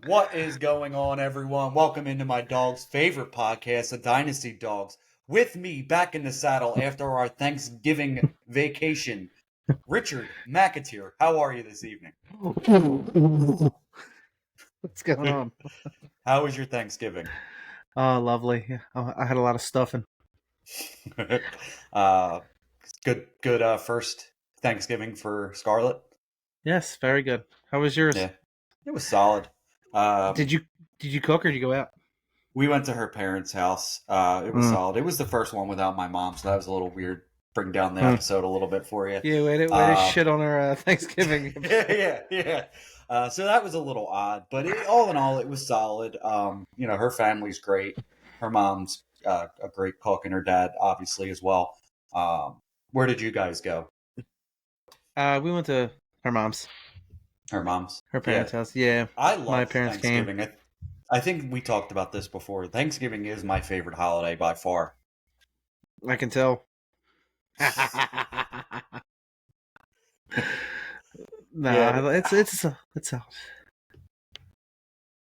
What is going on, everyone? Welcome into my dog's favorite podcast, the Dynasty Dogs. With me back in the saddle after our Thanksgiving vacation, Richard McAteer. How are you this evening? What's going on? How was your Thanksgiving? Oh, lovely. Yeah, I had a lot of stuffing. uh, good first Thanksgiving for Scarlett. Yes, very good. How was yours? Yeah, it was solid. Um, Did you did you cook or did you go out? we went to her parents' house. It was Mm, solid. It was the first one without my mom, so that was a little weird. Bring down the mm. episode a little bit for you. Yeah, way to Um, shit on our Thanksgiving episode. yeah. So that was a little odd, but all in all, it was solid. Her family's great. Her mom's a great cook, and her dad, obviously, as well. Where did you guys go? We went to her mom's, Her mom's. her Yeah, parents' house. Yeah, I my love parents came. Thanksgiving. I think we talked about this before. Thanksgiving is my favorite holiday by far. I can tell. Yeah. No, it's.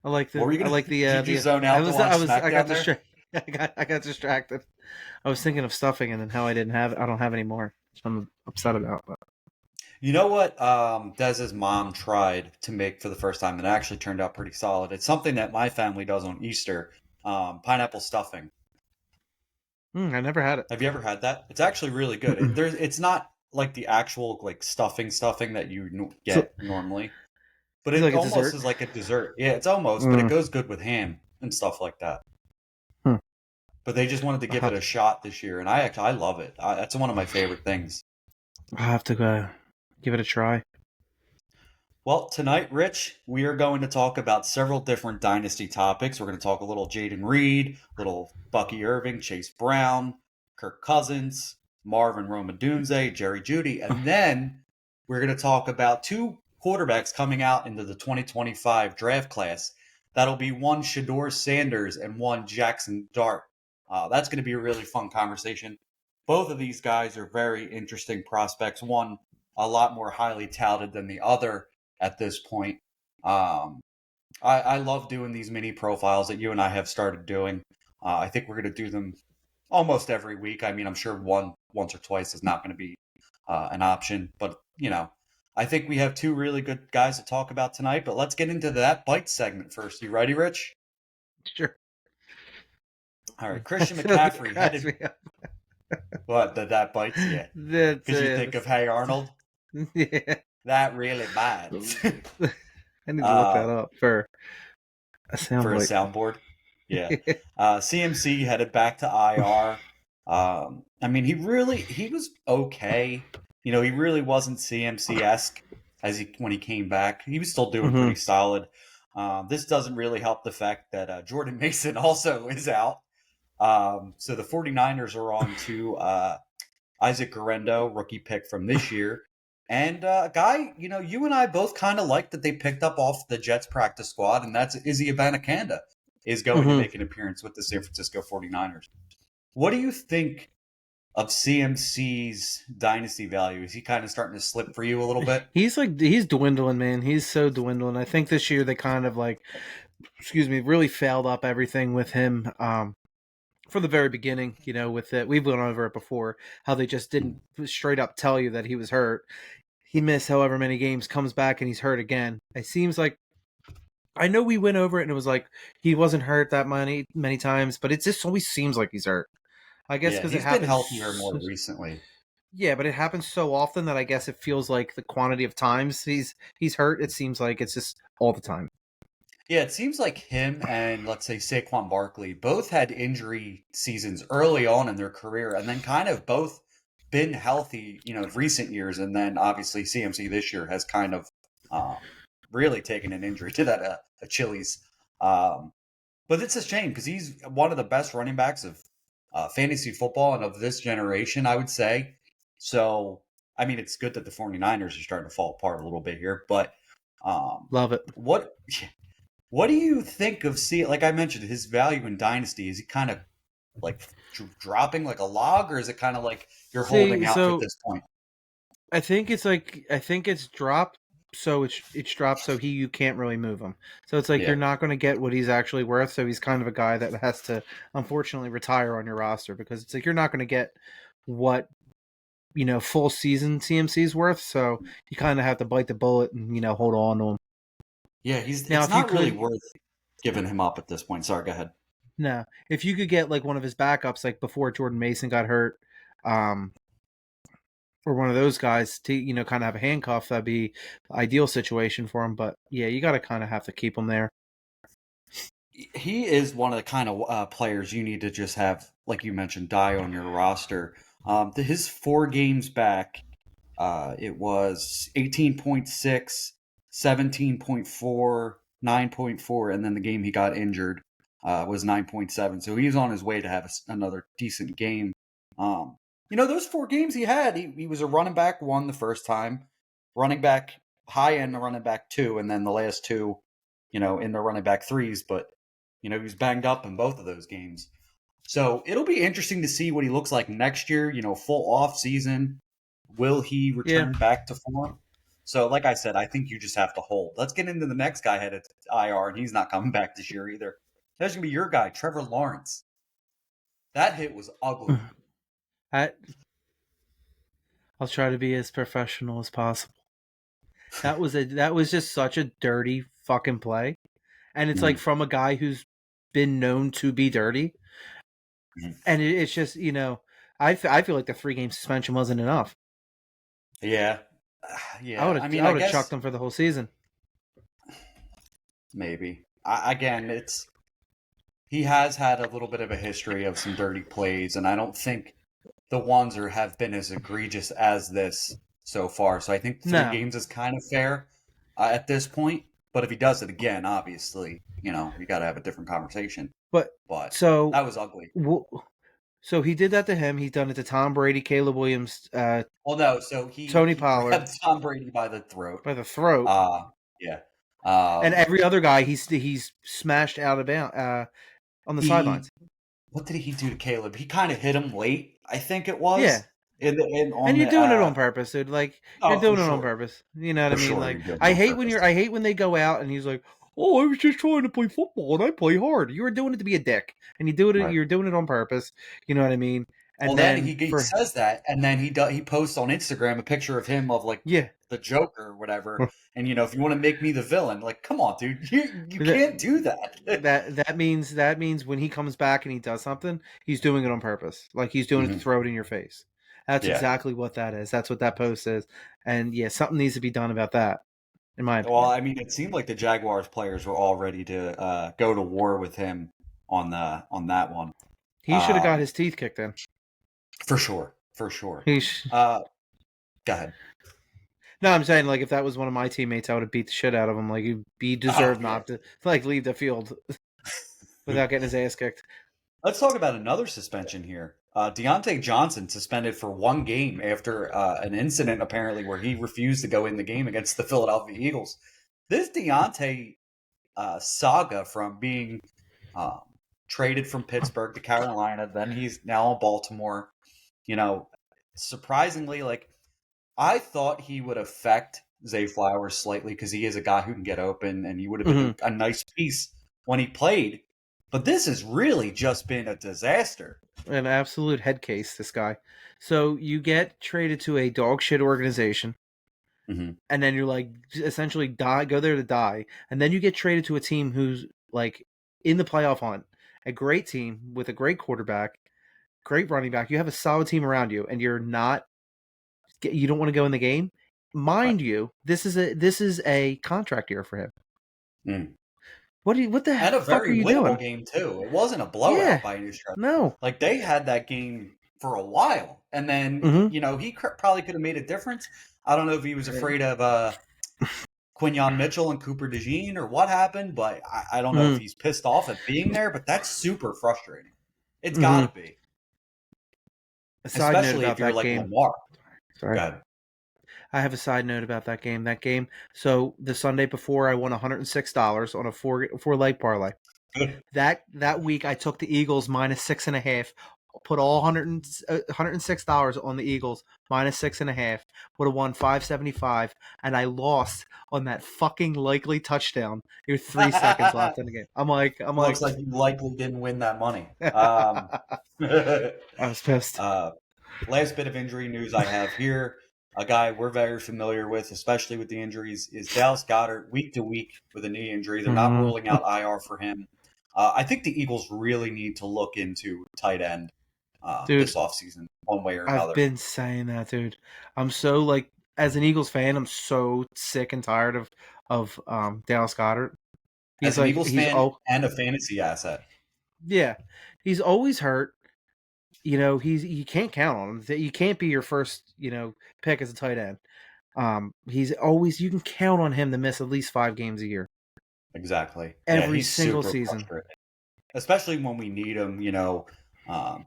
I like What the were you I gonna? like the Did you the. zone out to watch I SmackDown got there? distracted. I got distracted. I was thinking of stuffing and then how I don't have any more. So I'm upset about that. You know what Dez's mom tried to make for the first time and it actually turned out pretty solid. It's something that my family does on Easter, pineapple stuffing. I never had it. Have you ever had that? It's actually really good. It's not like the actual like stuffing that you So get normally, but it's it like a almost dessert. is like a dessert. Yeah, it's almost, but it Mm. goes good with ham and stuff like that. Hmm. But they just wanted to I'll give it have a to, shot this year, and I love it. That's one of my favorite things. I'll have to go give it a try. Well, tonight, Rich, we are going to talk about several different dynasty topics. We're going to talk a little Jayden Reed, little Bucky Irving, Chase Brown, Kirk Cousins, Marvin Odunze, Jerry Jeudy, and then we're going to talk about two quarterbacks coming out into the 2025 draft class. That'll be one Shedeur Sanders and one Jaxson Dart. That's going to be a really fun conversation. Both of these guys are very interesting prospects. One a lot more highly touted than the other at this point. Um, I love doing these mini profiles that you and I have started doing. I think we're going to do them almost every week. I mean, I'm sure once or twice is not going to be an option, but I think we have two really good guys to talk about tonight. But let's get into that bite segment first. You ready, Rich? Sure. All right, I Christian feel like it McCaffrey cracks headed. me up. What that bites you? That's Because you think of Hey Arnold. yeah. That really bites. I need to look uh, that up for a for a soundbite. soundboard. Yeah. CMC headed back to IR. I mean, he was okay. He really wasn't CMC esque when he came back. He was still doing hmm pretty solid. This doesn't really help the fact that Jordan Mason also is out. So the 49ers are on to Isaac Guerrero, rookie pick from this year. And a guy, you and I both kind of like that they picked up off the Jets practice squad, and that's Izzy Abanikanda is going to hmm make an appearance with the San Francisco 49ers. What do you think of CMC's dynasty value? Is he kind of starting to slip for you a little bit? He's dwindling, man. He's so dwindling. I think this year they kind of really failed up everything with him. From the very beginning, with it, we've gone over it before, how they just didn't straight up tell you that he was hurt. He missed however many games, comes back and he's hurt again. It seems like I know we went over it and it was like he wasn't hurt that many times, but it just always seems like he's hurt. I guess Yeah, because it he's been happens. healthier more recently. Yeah, but it happens so often that I guess it feels like the quantity of times he's hurt. It seems like it's just all the time. Yeah, it seems like him and let's say Saquon Barkley both had injury seasons early on in their career, and then kind of both been healthy, recent years, and then obviously CMC this year has kind of um, really taken an injury to that Achilles. Um, but it's a shame because he's one of the best running backs of fantasy football and of this generation, I would say. So, I mean, it's good that the 49ers are starting to fall apart a little bit here, but Love it. what what do you think of like I mentioned, his value in Dynasty? Is he kind of like dropping like a log, or is it kind of like you're holding See, out at so this point? I think it's dropped so it's dropped, so you can't really move him. So it's like Yeah. you're not going to get what he's actually worth. So he's kind of a guy that has to unfortunately retire on your roster because it's like you're not going to get what full season CMC's worth. So you kind of have to bite the bullet and hold on to him. Yeah, Now, it's if you not really could, worth giving him up at this point. Sorry, go ahead. no, if you could get like one of his backups, like before Jordan Mason got hurt, um, or one of those guys to kind of have a handcuff, that'd be the ideal situation for him. But yeah, you got to kind of have to keep him there. He is one of the kind of players you need to just have, like you mentioned, die on your roster. His 4 games back, it was 18.6, 17.4, 9.4, and then the game he got injured was 9.7. So he's on his way to have another decent game. Those 4 games he had, he was a running back 1 the first time, running back high end, running back 2, and then the last 2, in the running back 3s. But he was banged up in both of those games. So it'll be interesting to see what he looks like next year, full off season. Will he Yeah. return back to form? So, like I said, I think you just have to hold. Let's get into the next guy headed to IR, and he's not coming back this year either. That's going to be your guy, Trevor Lawrence. That hit was ugly. I'll try to be as professional as possible. That was just such a dirty fucking play. And it's like from a guy who's been known to be dirty. And it's just, I feel like the 3-game suspension wasn't enough. Yeah. I would have chucked him for the whole season. Maybe. Again, he has had a little bit of a history of some dirty plays, and I don't think the ones have been as egregious as this so far. So I think 3 games is kind of fair at this point. But if he does it again, obviously, you got to have a different conversation. But so that was ugly. So he did that to him. He's done it to Tom Brady, Caleb Williams. So Tony he Pollard grabbed Tom Brady by the throat. Yeah. And every other guy he's smashed out of bounds on the sidelines. What did he do to Caleb? He kind of hit him late, I think it was. Yeah. And you're doing it on purpose, dude. Like you're doing it on purpose. You know what I mean? Sure, like I hate when they go out and he's like, "Oh, I was just trying to play football and I play hard." You were doing it to be a dick, and you're doing it on purpose. You know what I mean? And then he says that, and then he posts on Instagram a picture of him of the Joker or whatever. And if you want to make me the villain, like, come on, dude, you can't do that. that means when he comes back and he does something, he's doing it on purpose. Like he's doing it to throw it in your face. That's exactly what that is. That's what that post is. And yeah, something needs to be done about that, in my opinion. Well, I mean, it seemed like the Jaguars players were all ready to go to war with him on that one. He should have got his teeth kicked in. For sure. Go ahead. No, I'm saying, like, if that was one of my teammates, I would have beat the shit out of him. Like, he deserved not to, leave the field without getting his ass kicked. Let's talk about another suspension here. Deontay Johnson suspended for 1 game after an incident, apparently, where he refused to go in the game against the Philadelphia Eagles. This Deontay saga from being traded from Pittsburgh to Carolina, then he's now in Baltimore. Surprisingly, I thought he would affect Zay Flowers slightly because he is a guy who can get open, and he would have been a nice piece when he played. But this has really just been a disaster. An absolute head case, this guy. So you get traded to a dog shit organization, and then you're like, essentially go there to die. And then you get traded to a team who's like in the playoff hunt, a great team with a great quarterback, great running back. You have a solid team around you, and you don't want to go in the game. Mind you, this is a contract year for him. What the heck are you doing? And a very winnable game too. It wasn't a blowout by any stretch. No, they had that game for a while, and then he probably could have made a difference. I don't know if he was afraid of Quinyon Mitchell and Cooper DeJean or what happened, but I don't know if he's pissed off at being there. But that's super frustrating. It's got to be, especially if you're like Lamar. Sorry. Go ahead. I have a side note about that game. So the Sunday before, I won $106 on a four leg parlay. That week, I took the Eagles -6.5 put all $106 on the Eagles minus 6.5. Would have won 575, and I lost on that fucking likely touchdown. There were 3 seconds left in the game. I'm like, Looks like you likely didn't win that money. I was pissed. Last bit of injury news I have here. A guy we're very familiar with, especially with the injuries, is Dallas Goedert, week to week with a knee injury. They're not ruling out IR for him. I think the Eagles really need to look into tight end this offseason, one way or another. I've been saying that, dude. I'm so, like, as an Eagles fan, I'm so sick and tired of Dallas Goedert. As an Eagles fan and a fantasy asset. Yeah. He's always hurt. You know, you can't count on him. You can't be your first, pick as a tight end. He's always, you can count on him to miss at least 5 games a year. Exactly. Every single season. Especially when we need him,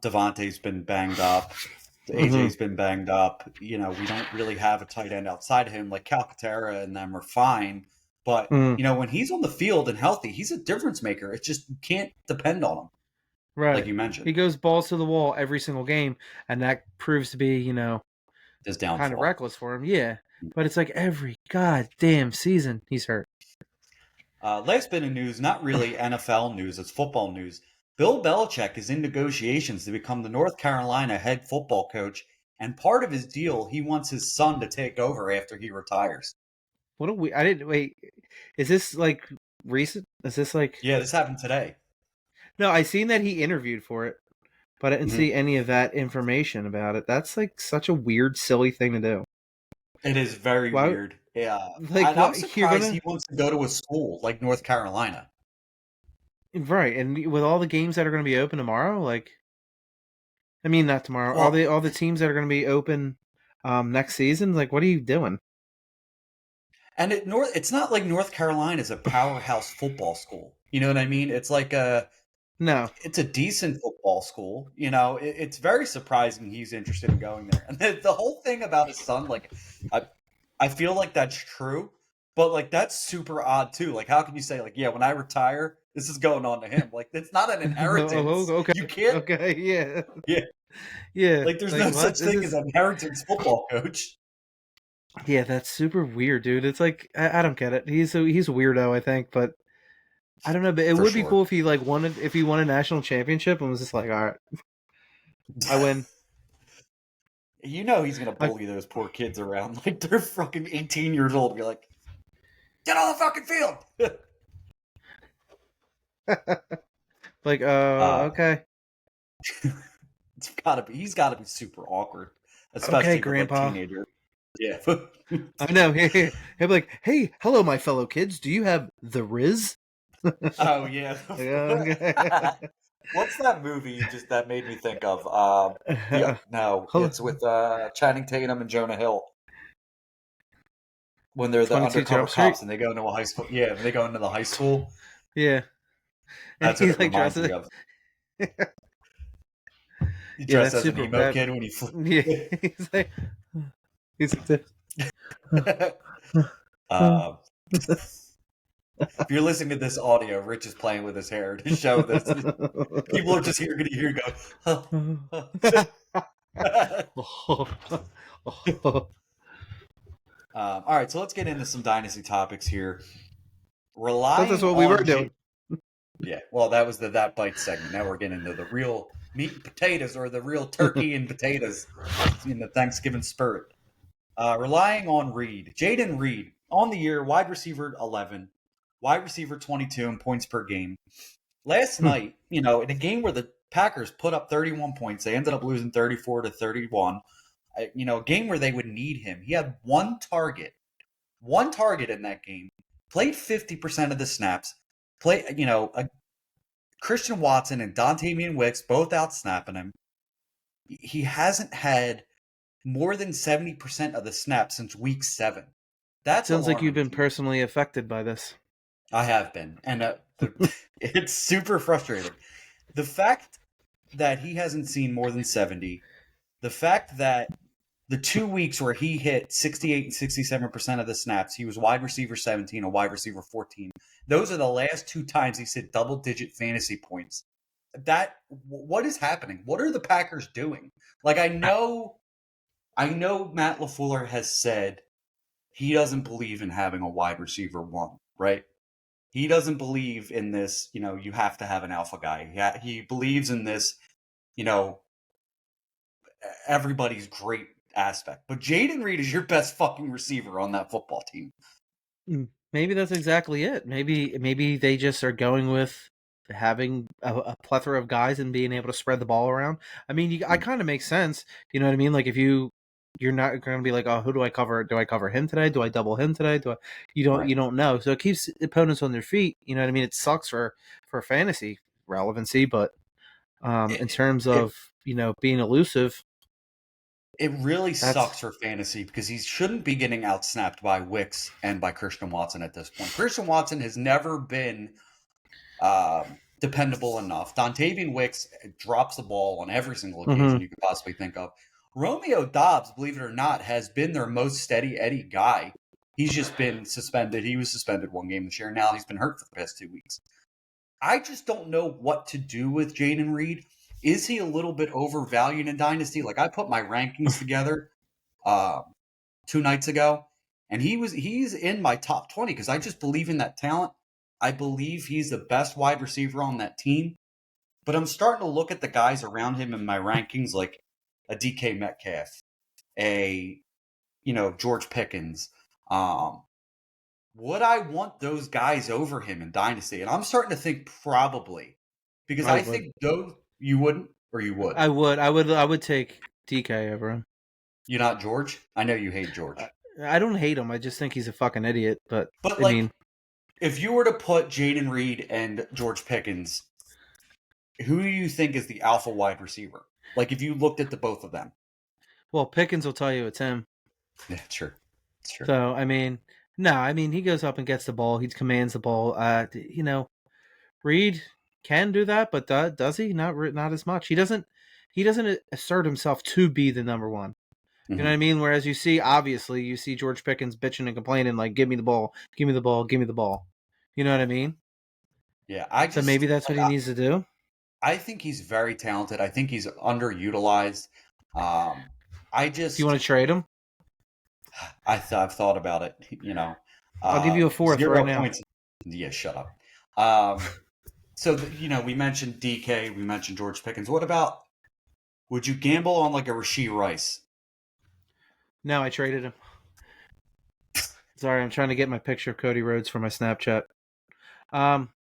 Devontae's been banged up. AJ's been banged up. We don't really have a tight end outside of him. Like Calcaterra and them are fine. But, when he's on the field and healthy, he's a difference maker. It's just you can't depend on him. Right. Like you mentioned. He goes balls to the wall every single game, and that proves to be, his downfall. Kind of reckless for him. Yeah. But it's like every goddamn season he's hurt. Last bit of news, not really NFL news, it's football news. Bill Belichick is in negotiations to become the North Carolina head football coach, and part of his deal, he wants his son to take over after he retires. I didn't wait. Is this like recent? Is this like? Yeah, this happened today. No, I seen that he interviewed for it, but I didn't see any of that information about it. That's like such a weird, silly thing to do. It is very weird. Yeah, I'm surprised he wants to go to a school like North Carolina. Right, and with all the games that are going to be open tomorrow, not tomorrow. Well, all the teams that are going to be open next season. Like, what are you doing? And it's not like North Carolina is a powerhouse football school. You know what I mean? It's like no. It's a decent football school. It's very surprising he's interested in going there. And the whole thing about his son, like, I feel like that's true, but like that's super odd too. Like, how can you say, like, yeah, when I retire, this is going on to him? Like, it's not an inheritance. Okay. You can't. Okay. Yeah. Yeah. Yeah. Like, there's no such thing as an inheritance football coach. Yeah, that's super weird, dude. It's like I don't get it. He's a weirdo, I think, but I don't know. But it would be cool if he won a national championship and was just like, all right, I win. He's gonna bully those poor kids around like they're fucking 18 years old. You're like, get on the fucking field. Like, okay. He's gotta be super awkward, especially for Grandpa. a teenager. Yeah. I know. He'll be like, hey, hello, my fellow kids. Do you have the Riz? Oh, yeah. What's that movie that made me think of? It's with Channing Tatum and Jonah Hill. When they're the undercover cops and they go into a high school. Yeah, when they go into the high school. Yeah. That's what it reminds me of. He dressed as an emo kid when he flew. Yeah. He's like... if you're listening to this audio, Rich is playing with his hair to show this. People are just going to hear go. All right, so let's get into some Dynasty topics here. That's what we were doing. Yeah, well, that was the That Bite segment. Now we're getting into the real meat and potatoes, or the real turkey and potatoes in the Thanksgiving spirit. Relying on Reed. Jayden Reed, on the year, wide receiver 11, wide receiver 22 in points per game. Last night, in a game where the Packers put up 31 points, they ended up losing 34-31. A game where they would need him. He had one target in that game. Played 50% of the snaps. Christian Watson and Dontavian Wicks both out snapping him. He hasn't had more than 70% of the snaps since week 7. That sounds like you've been personally affected by this. I have been, and it's super frustrating. The fact that he hasn't seen more than 70, the fact that the 2 weeks where he hit 68 and 67% of the snaps, he was wide receiver 17 and wide receiver 14. Those are the last 2 times he's hit double-digit fantasy points. what is happening? What are the Packers doing? Like I know Matt LaFleur has said he doesn't believe in having a wide receiver one, right? He doesn't believe in this, you have to have an alpha guy. He believes in this, you know, everybody's great aspect. But Jayden Reed is your best fucking receiver on that football team. Maybe that's exactly it. Maybe they just are going with having a plethora of guys and being able to spread the ball around. I mean, I kind of makes sense. You know what I mean? Like if you're not going to be like, oh, who do I cover? Do I cover him today? Do I double him today? You Right. don't know. So it keeps opponents on their feet. You know what I mean? It sucks for fantasy relevancy, but in It, terms it, of being elusive, it really that's sucks for fantasy because he shouldn't be getting outsnapped by Wicks and by Christian Watson at this point. Christian Watson has never been dependable enough. Dontavian Wicks drops the ball on every single occasion mhm, you could possibly think of. Romeo Dobbs, believe it or not, has been their most steady Eddie guy. He's just been suspended. He was suspended one game this year. Now he's been hurt for the past 2 weeks. I just don't know what to do with Jayden Reed. Is he a little bit overvalued in Dynasty? Like I put my rankings together uh, 2 nights ago, and he's in my top 20 because I just believe in that talent. I believe he's the best wide receiver on that team. But I'm starting to look at the guys around him in my rankings, like a DK Metcalf, a George Pickens. Um, would I want those guys over him in Dynasty? And I'm starting to think probably because I I would, think those you wouldn't or you would. I would take DK over him. You're not George. I know you hate I, George, I don't hate him. I just think he's a fucking idiot. But but I mean, like if you were to put Jayden Reed and George Pickens, who do you think is the alpha wide receiver? Like if you looked at the both of them. well, Pickens will tell you it's him. Yeah, sure. Sure. So I mean, no, I mean he goes up and gets the ball. He commands the ball. Reed can do that, but does he? Not as much. He doesn't. He doesn't assert himself to be the number one. You know what I Hmm. mean? Whereas obviously, you see George Pickens bitching and complaining like, "Give me the ball, give me the ball, give me the ball." You know what I mean? Yeah, I So just maybe that's what like he needs to do. I think he's very talented. I think he's underutilized. Um, I Do you just want to trade him? I've thought about it. I'll give you a fourth right Zero now. points. Yeah, shut up. So we mentioned DK, we mentioned George Pickens. What about would you gamble on like a Rasheed Rice? No, I traded him. Sorry, I'm trying to get my picture of Cody Rhodes for my Snapchat. Um,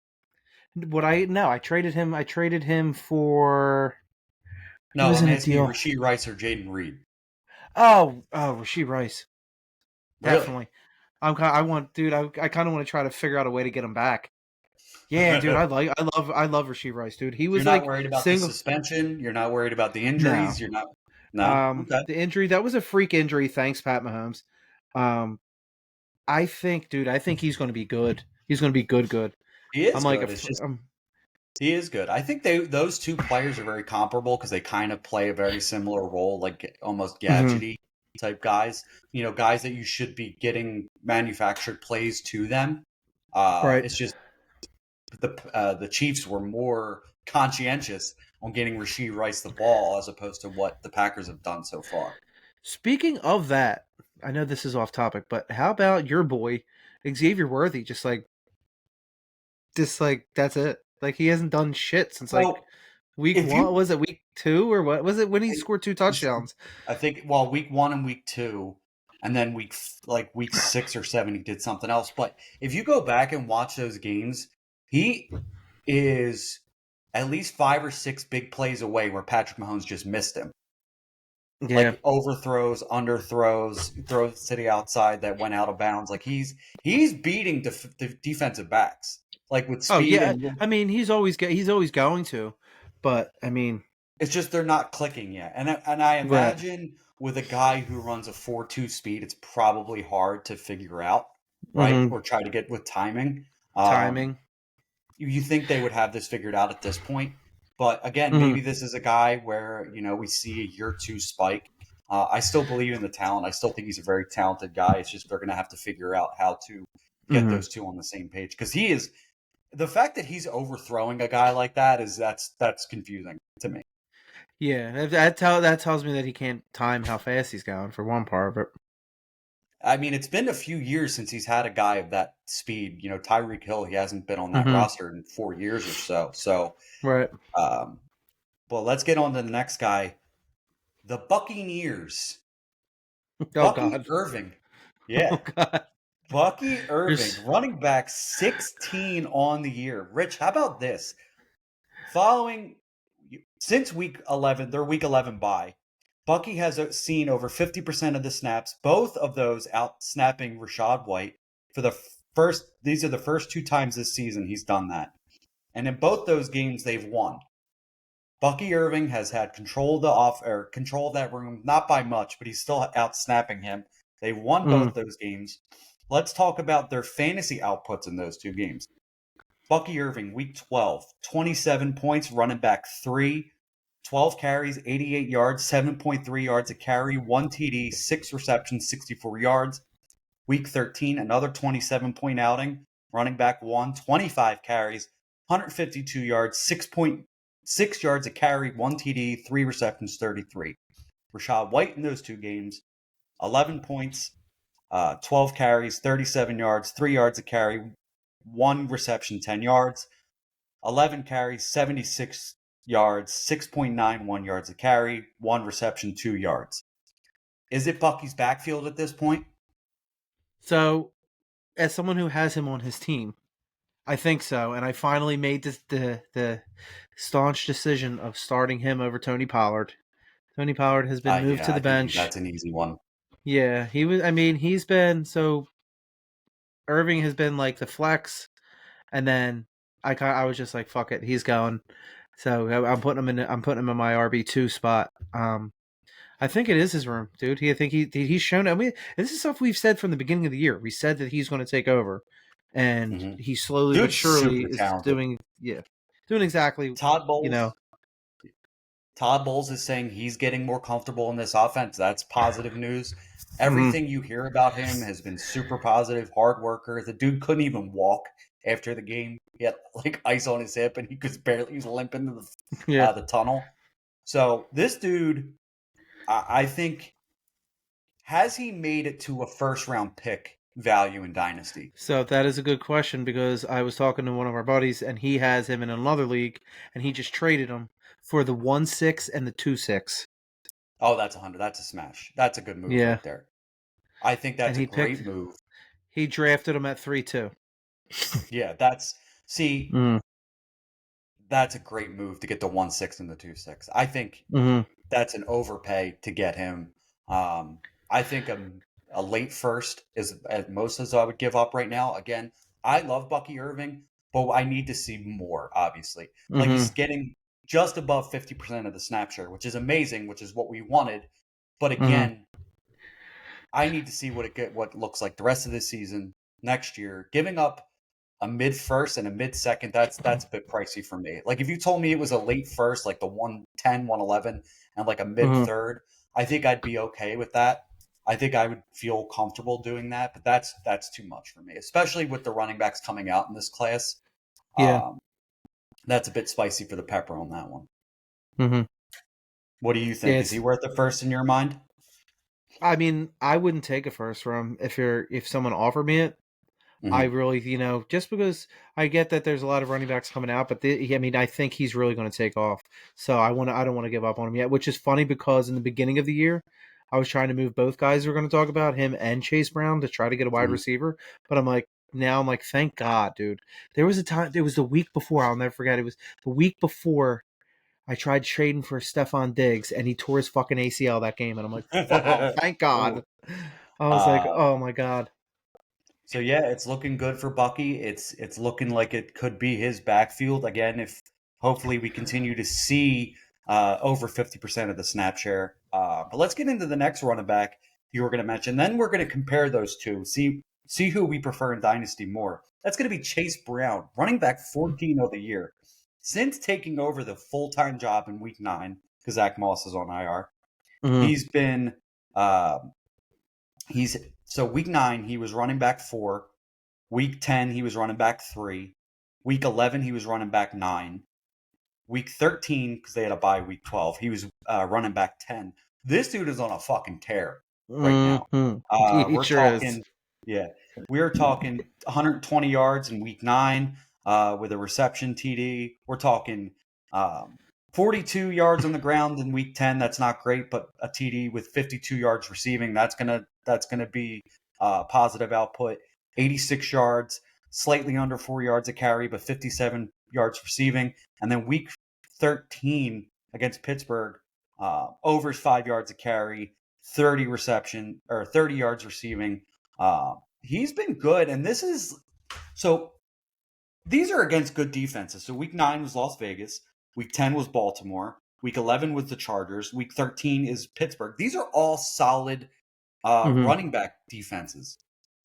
what I no, I traded him. I traded him for he No, was I'm in a asking you deal. Rasheed Rice or Jayden Reed. Rasheed Rice, Really? definitely. I want, dude. I kind of want to try to figure out a way to get him back. Yeah, dude. So I love Rasheed Rice, dude. He you're was not like worried about the single. suspension. You're not worried about the No, injuries. You're not. No. Okay. the injury that was a freak injury. Thanks, Pat Mahomes. Um, I think, dude. I think he's going to be good. He's going to be good. Good. He I'm is like good. It's just he is good. I think those two players are very comparable because they kind of play a very similar role, like almost mhm, gadgety type guys. Guys that you should be getting manufactured plays to them. right. It's just the Chiefs were more conscientious on getting Rasheed Rice the ball as opposed to what the Packers have done so far. Speaking of that, I know this is off topic, but how about your boy Xavier Worthy? Just like that's it. Like he hasn't done shit since like So week if one. you, Was it week two or what? Was it when he it scored two was, touchdowns? I think, well, week one and week two, and then week 6 or 7, he did something else. But if you go back and watch those games, he is at least 5 or 6 big plays away where Patrick Mahomes just missed him. Yeah. Like overthrows, underthrows, throws to the outside that went out of bounds. Like he's beating the defensive backs like with Oh speed yeah. and I mean, he's always going to, but I mean, it's just they're not clicking yet. And I right. imagine with a guy who runs a 4.2 speed, it's probably hard to figure out, right? Hmm. Or try to get with timing. Um, Timing. you think they would have this figured out at this point. But again, Hmm. maybe this is a guy where, we see a year two spike. I still believe in the talent. I still think he's a very talented guy. It's just they're going to have to figure out how to get Hmm. those two on the same page because he is. the fact that he's overthrowing a guy like that that's confusing to me. Yeah, that tells me that he can't time how fast he's going for one part of it. I mean, it's been a few years since he's had a guy of that speed. Tyreek Hill, he hasn't been on that Mm-hmm. roster in 4 years or so. So, Right. um, well, let's get on to the next guy, the Buccaneers. Oh Bucky God. Irving. Oh Yeah. God. Bucky Irving, There's running back 16 on the year. Rich, how about this? Following since week 11, their week 11 bye, Bucky has seen over 50% of the snaps, both of those out snapping Rashad White for the first. These are the first two times this season he's done that. And in both those games, they've won. Bucky Irving has had control of the off or control of that room, not by much, but he's still out snapping him. They won mm, both those games. Let's talk about their fantasy outputs in those two games. Bucky Irving, week 12, 27 points, running back 3, 12 carries, 88 yards, 7.3 yards a carry, 1 TD, 6 receptions, 64 yards. Week 13, another 27-point outing, running back 1, 25 carries, 152 yards, 6.6 yards a carry, 1 TD, 3 receptions, 33. Rashad White in those two games, 11 points, 12 carries, 37 yards, 3 yards a carry, 1 reception, 10 yards. 11 carries, 76 yards, 6.91 yards a carry, 1 reception, 2 yards. Is it Bucky's backfield at this point? so as someone who has him on his team, I think so, and I finally made the staunch decision of starting him over Tony Pollard. Tony Pollard has been moved Yeah, to I the think bench. that's an easy one. Yeah, he was. I mean, he's been so. Irving has been like the flex, and then I was just like, fuck it, he's going. So I'm putting him in. I'm putting him in my RB2 spot. I think it is his room, dude. I think he's shown. I mean, this is stuff we've said from the beginning of the year. We said that he's going to take over, and Mm-hmm. he slowly but Dude's surely super is talented. doing. Yeah, doing exactly. Todd You know. Bowles. Todd Bowles is saying he's getting more comfortable in this offense. That's positive news. Mm-hmm. Everything you hear about him has been super positive. Hard worker. The dude couldn't even walk after the game. He had like ice on his hip, and he was limping to Yeah. the tunnel. So this dude, I think, has he made it to a first round pick value in Dynasty? So that is a good question because I was talking to one of our buddies, and he has him in another league, and he just traded him for the 1-6 and the 2-6. Oh, that's 100. That's a smash. That's a good move Yeah, right there. I think and that's a great move. he drafted him at 3-2. Yeah, see, Mm, that's a great move to get the 1-6 and the 2-6. I think mm-hmm, that's an overpay to get him. I think a late first is at most as I would give up right now. Again, I love Bucky Irving, but I need to see more, obviously. Like mm-hmm, he's getting just above 50% of the snap share, which is amazing, which is what we wanted. But mm-hmm. again, I need to see what it looks like the rest of this season, next year. Giving up a mid first and a mid second, that's a bit pricey for me. Like if you told me it was a late first, like the 110, 111, and like a mid Mm-hmm. third, I think I'd be okay with that. I think I would feel comfortable doing that, but that's too much for me, especially with the running backs coming out in this class. Yeah. Um, that's a bit spicy for the pepper on that one. Mm-hmm. What do you Yeah, think? Is he it's. worth the first in your mind? I mean, I wouldn't take a first from if someone offered me it. I Hmm. really, just because I get that there's a lot of running backs coming out, but I mean, I think he's really going to take off. So I don't want to give up on him yet. Which is funny because in the beginning of the year, I was trying to move both guys we're going to talk about, him and Chase Brown, to try to get a wide Hmm. receiver. But now I'm like, thank God, dude. There was a time. It was the week before. I'll never forget. It was the week before I tried trading for Stephon Diggs, and he tore his fucking ACL that game, and I'm like, oh, thank God. Ooh. I was like, Uh, oh my God. So yeah, it's looking good for Bucky. It's looking like it could be his backfield again if hopefully we continue to see over 50% of the snap share. But let's get into the next running back you were going to mention. Then we're going to compare those two. See who we prefer in Dynasty more. That's going to be Chase Brown, running back 14 of the year. Since taking over the full time job in Week 9, because Zach Moss is on IR, Mm-hmm. he's been uh, he's so Week 9 he was running back 4. Week 10, he was running back 3. Week 11, he was running back 9. Week 13, because they had a bye week 12, he was running back 10. This dude is on a fucking tear right now. He We're sure is. talking, yeah, we're talking 120 yards in week 9 with a reception TD. We're talking 42 yards on the ground in week 10. That's not great, but a TD with 52 yards receiving, that's gonna be positive output. 86 yards, slightly under 4 yards a carry, but 57 yards receiving. And then week 13 against Pittsburgh, overs 5 yards a carry, 30 reception or 30 yards receiving. He's been good, and this is so. These are against good defenses. So week 9 was Las Vegas, week 10 was Baltimore, week 11 was the Chargers, week 13 is Pittsburgh. These are all solid running back defenses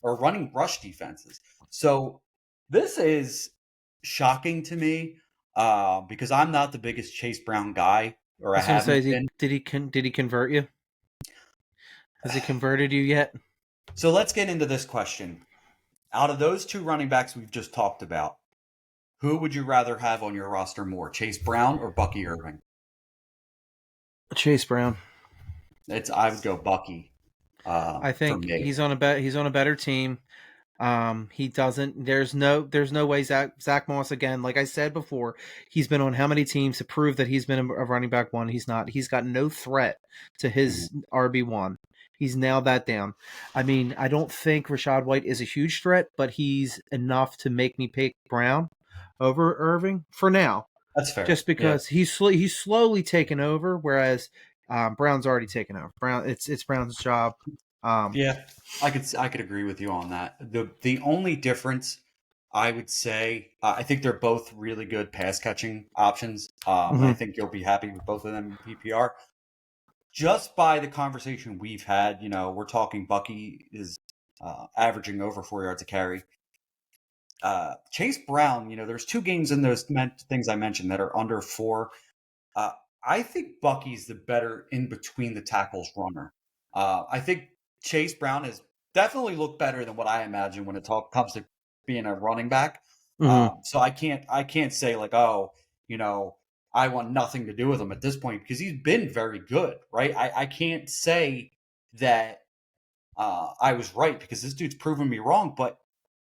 or running rush defenses. So this is shocking to me because I'm not the biggest Chase Brown guy, or I I was going to say, haven't been. did he convert you? Has he converted you yet? So let's get into this question. Out of those two running backs we've just talked about, who would you rather have on your roster more, Chase Brown or Bucky Irving? Chase Brown. I would go Bucky. I For think me, he's on a better team. He doesn't. There's no way Zach Moss again. Like I said before, he's been on how many teams to prove that he's been a running back one. He's not. He's got no threat to his RB1. He's nailed that down. I mean, I don't think Rachaad White is a huge threat, but he's enough to make me pick Brown over Irving for now. that's fair. Just because he's slowly taken over, whereas Brown's already taken over. It's Brown's job. Yeah, I could agree with you on that. The only difference I would say, I think they're both really good pass catching options. I think you'll be happy with both of them in PPR. Just by the conversation we've had, we're talking Bucky is averaging over 4 yards a carry. Chase Brown, there's 2 games in those things I mentioned that are under 4. I think Bucky's the better in between the tackles runner. I think Chase Brown has definitely looked better than what I imagine when it comes to being a running back. So I can't say like, oh, I want nothing to do with him at this point because he's been very good, right? I can't say that I was right because this dude's proven me wrong. But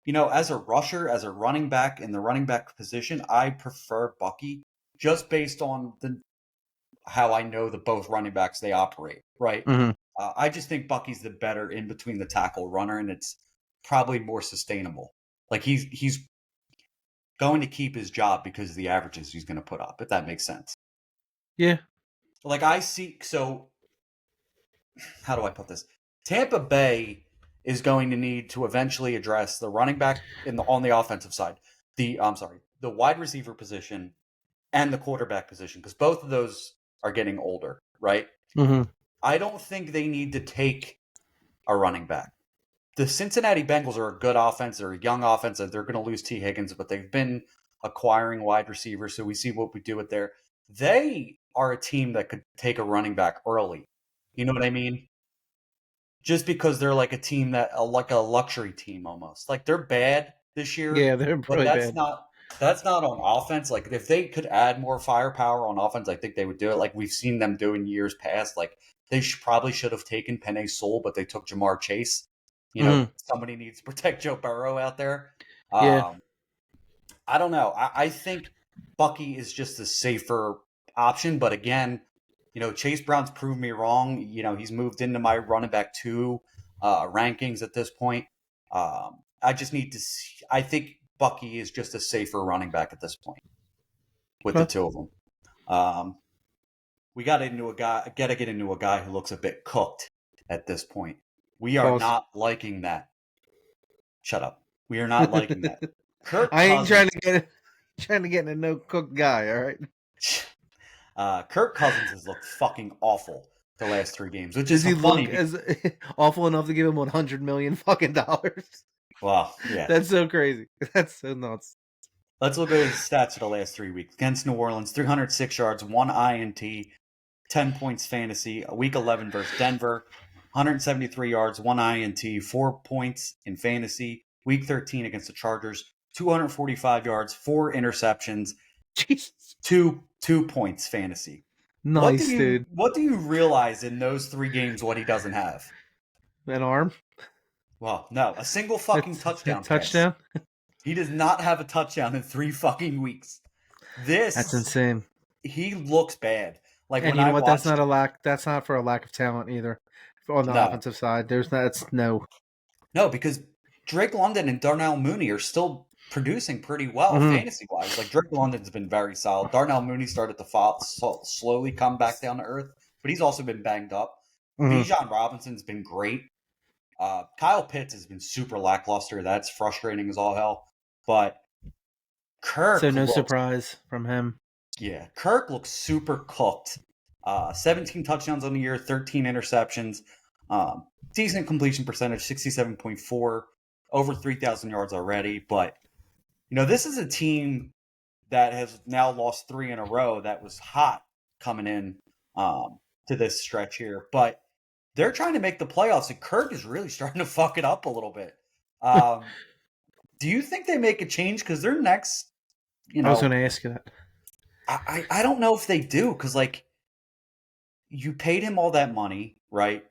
as a rusher, as a running back in the running back position, I prefer Bucky just based on how I know the both running backs they operate, right? I just think Bucky's the better in between the tackle runner, and it's probably more sustainable. Like he's going to keep his job because of the averages he's going to put up, if that makes sense. Yeah. Like so how do I put this? Tampa Bay is going to need to eventually address the running back on the offensive side. The wide receiver position and the quarterback position, because both of those are getting older, right? I don't think they need to take a running back. The Cincinnati Bengals are a good offense. They're a young offense. They're going to lose T. Higgins, but they've been acquiring wide receivers, so we see what we do with there. They are a team that could take a running back early. You know what I mean? Just because they're like a team like a luxury team almost. Like they're bad this year. Yeah, they're but really that's bad. not on offense. Like if they could add more firepower on offense, I think they would do it. Like we've seen them do in years past. Like they probably should have taken Penei Sewell, but they took Jamar Chase. Somebody needs to protect Joe Burrow out there. Yeah. I don't know. I think Bucky is just a safer option, but again, Chase Brown's proved me wrong. He's moved into my running back 2 rankings at this point. I just need to see. I think Bucky is just a safer running back at this point with the 2 of them. We got to get into a guy who looks a bit cooked at this point. We are not liking that. Shut up. We are not liking that. Kirk I ain't Cousins, trying to get a no cook guy. All right. Kirk Cousins has looked fucking awful the last 3 games, which is Does he funny. look as awful enough to give him $100 million fucking dollars? Well, yeah, That's so crazy. That's so nuts. Let's look at his stats for the last 3 weeks. Against New Orleans, 306 yards, 1 INT, 10 points fantasy. Week 11 versus Denver, 173 yards, 1 INT, 4 points in fantasy. Week 13 against the Chargers, 245 yards, 4 interceptions, Jesus. 2 points fantasy. Nice, dude. What do you realize in those 3 games what he doesn't have? An arm. Well, no, a single fucking A touchdown pass. touchdown. He does not have a touchdown in 3 fucking weeks. That's This insane. he looks bad. Like And when you know I what? That's watched not a lack. That's not for a lack of talent either. On the no, offensive side, there's not. It's no. no, because Drake London and Darnell Mooney are still producing pretty well Mm-hmm. fantasy wise. Like Drake London's been very solid. Darnell Mooney started to slowly come back down to earth, but he's also been banged up. Mm-hmm. Bijan Robinson's been great. Kyle Pitts has been super lackluster. That's frustrating as all hell. But So Kirk no looks, surprise from him. yeah, Kirk looks super cooked. 17 touchdowns on the year, 13 interceptions, decent completion percentage, 67.4, over 3,000 yards already. But, this is a team that has now lost 3 in a row that was hot coming in to this stretch here. But they're trying to make the playoffs, and Kirk is really starting to fuck it up a little bit. Do you think they make a change? Because their next, I was going to ask you that. I don't know if they do, because, like, you paid him all that money, right?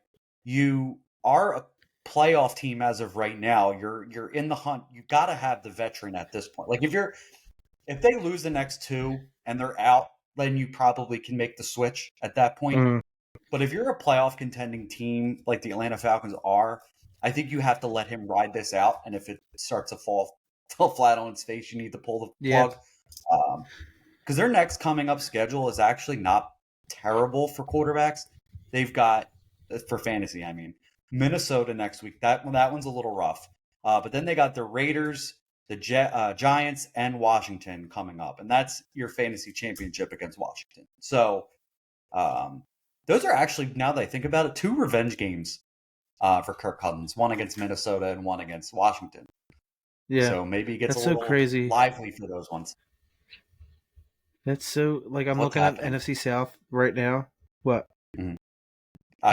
You are a playoff team as of right now. You're in the hunt. You got to have the veteran at this point. Like if they lose the next 2 and they're out, then you probably can make the switch at that point. Mm. But if you're a playoff contending team like the Atlanta Falcons are, I think you have to let him ride this out. And if it starts to fall flat on its face, you need to pull the plug. Because their next coming up schedule is actually not terrible for quarterbacks. They've got, for fantasy, I mean, Minnesota next week. That one's a little rough. But then they got the Raiders, the Giants, and Washington coming up. And that's your fantasy championship against Washington. So those are actually, now that I think about it, 2 revenge games for Kirk Cousins. One against Minnesota and one against Washington. Yeah. So maybe he gets That's a little so crazy. lively for those ones. That's so, like, I'm What's looking happening? at NFC South right now. What? Mm-hmm.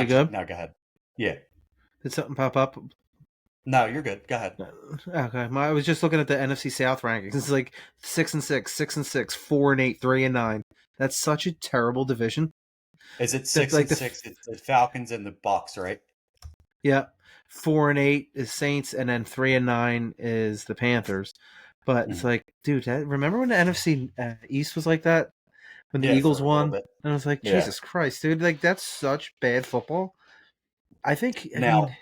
You good? No, go ahead. Yeah. Did something pop up? No, you're good. Go ahead. Okay. I was just looking at the NFC South rankings. It's like 6-6, 6-6, 4-8, 3-9. That's such a terrible division. Is it 6 like and 6? It's the Falcons and the Bucks, right? Yeah. 4-8 is Saints, and then 3-9 is the Panthers. But it's like, dude, remember when the NFC East was like that? When the Eagles won? And I was like, Jesus Christ, dude, like, that's such bad football. I think, I mean,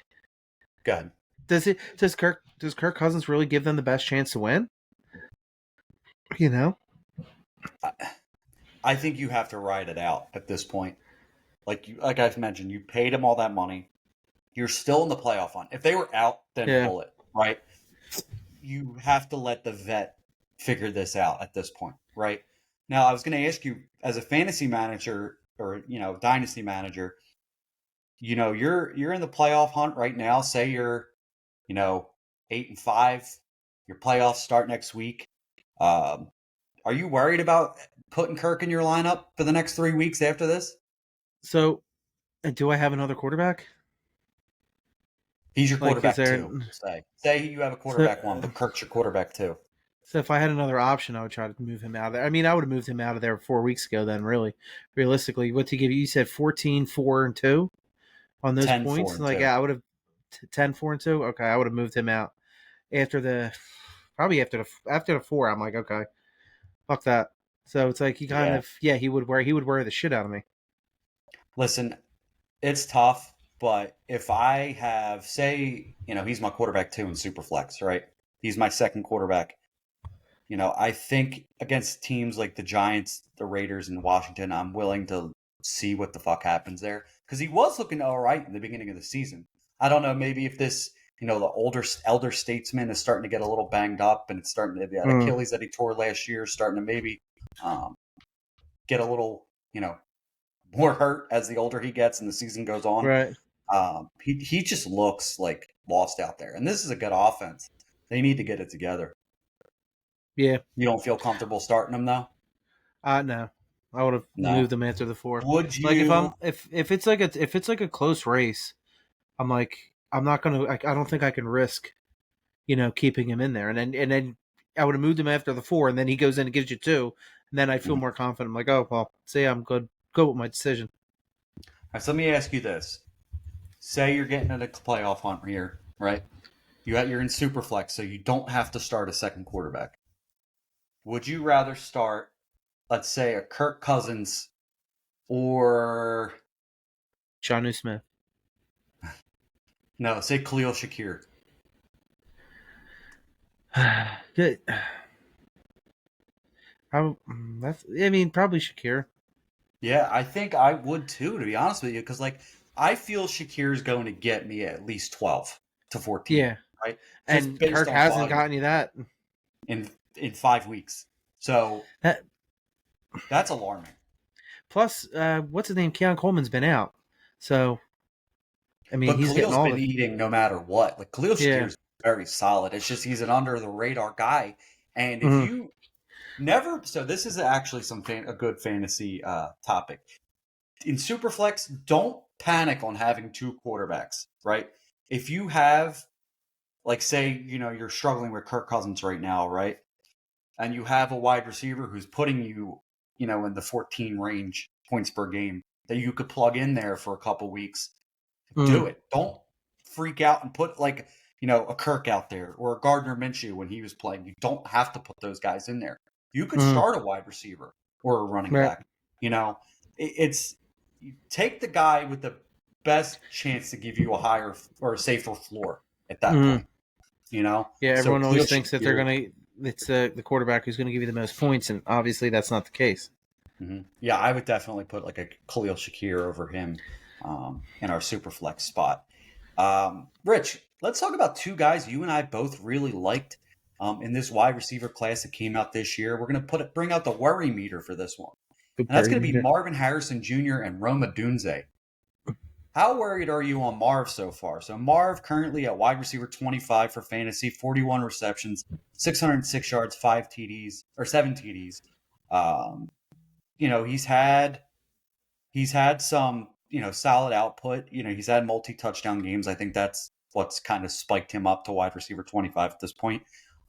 go ahead. Does Kirk Cousins really give them the best chance to win? I think you have to ride it out at this point. Like I mentioned, you paid him all that money. You're still in the playoff hunt. If they were out, then pull it, right? You have to let the vet figure this out at this point, right? Now, I was going to ask you, as a fantasy manager or dynasty manager, you're in the playoff hunt right now. Say you're 8-5. Your playoffs start next week. Are you worried about putting Kirk in your lineup for the next 3 weeks after this? So, do I have another quarterback? He's your quarterback too. Say you have a quarterback 1, but Kirk's your quarterback 2. So if I had another option, I would try to move him out of there. I mean, I would have moved him out of there 4 weeks ago then, really. Realistically, what to give you? You said 14, 4, and 2 on those 10, points? 4, like, 2. yeah, I would have 10, 4, and 2? Okay, I would have moved him out. After the 4, I'm like, okay, fuck that. So it's like he kind of, he would worry the shit out of me. Listen, it's tough, but if I have, say, he's my quarterback 2 in Superflex, right? He's my second quarterback. I think against teams like the Giants, the Raiders, and Washington, I'm willing to see what the fuck happens there. Because he was looking all right in the beginning of the season. I don't know, maybe if this, the elder statesman is starting to get a little banged up and it's starting to, that Achilles that he tore last year, starting to maybe get a little, more hurt as the older he gets and the season goes on. Right. He just looks like lost out there. And this is a good offense. They need to get it together. Yeah. You don't feel comfortable starting him though? No. I would have moved them after the 4. Would you? Like if it's like a close race, I'm like, I'm not gonna. I don't think I can risk, keeping him in there. And then I would have moved him after the 4, and then he goes in and gives you 2, and then I feel Mhm. more confident. I'm like, oh well, see, I'm good with my decision. All right, so let me ask you this: say you're getting in a playoff hunt here, right? You're in Superflex, so you don't have to start a second quarterback. Would you rather start, let's say, a Kirk Cousins or Jonnu Smith. no, say Khalil Shakir? Good. I mean, probably Shakir. Yeah, I think I would too, to be honest with you, because like I feel Shakir is going to get me at least 12 to 14, Yeah, right? Just and based Kirk on hasn't volume gotten you that. in 5 weeks. So That that's alarming. plus, what's his name? Keon Coleman's been out, so I mean, But he's getting Khalil's all been the eating no matter what. Like Khalil Shakir yeah. is very solid. It's just he's an under the radar guy. And if Mm-hmm. you never, so this is actually a good fantasy topic. In Superflex, don't panic on having two quarterbacks, right? If you have, like, say, you're struggling with Kirk Cousins right now, right? And you have a wide receiver who's putting you, in the 14 range points per game that you could plug in there for a couple weeks, Mm-hmm. do it. Don't freak out and put like, a Kirk out there or a Gardner Minshew when he was playing. You don't have to put those guys in there. You could Mm-hmm. start a wide receiver or a running Right. back. It's you take the guy with the best chance to give you a higher or a safer floor at that Mm-hmm. point. You know, Yeah, so everyone Khalil always thinks that they're Shakir. gonna. It's the quarterback who's going to give you the most points, and obviously that's not the case. Yeah, I would definitely put like a Khalil Shakir over him in our super flex spot. Rich, let's talk about two guys you and I both really liked in this wide receiver class that came out this year. We're going to bring out the worry meter for this one, The and that's Barry going to be meter. Marvin Harrison Jr. and Rome Odunze. How worried are you on Marv so far? So Marv currently at wide receiver 25 for fantasy, 41 receptions, 606 yards, 5 TDs or 7 TDs. Um, he's had some, solid output. He's had multi-touchdown games. I think that's what's kind of spiked him up to wide receiver 25 at this point.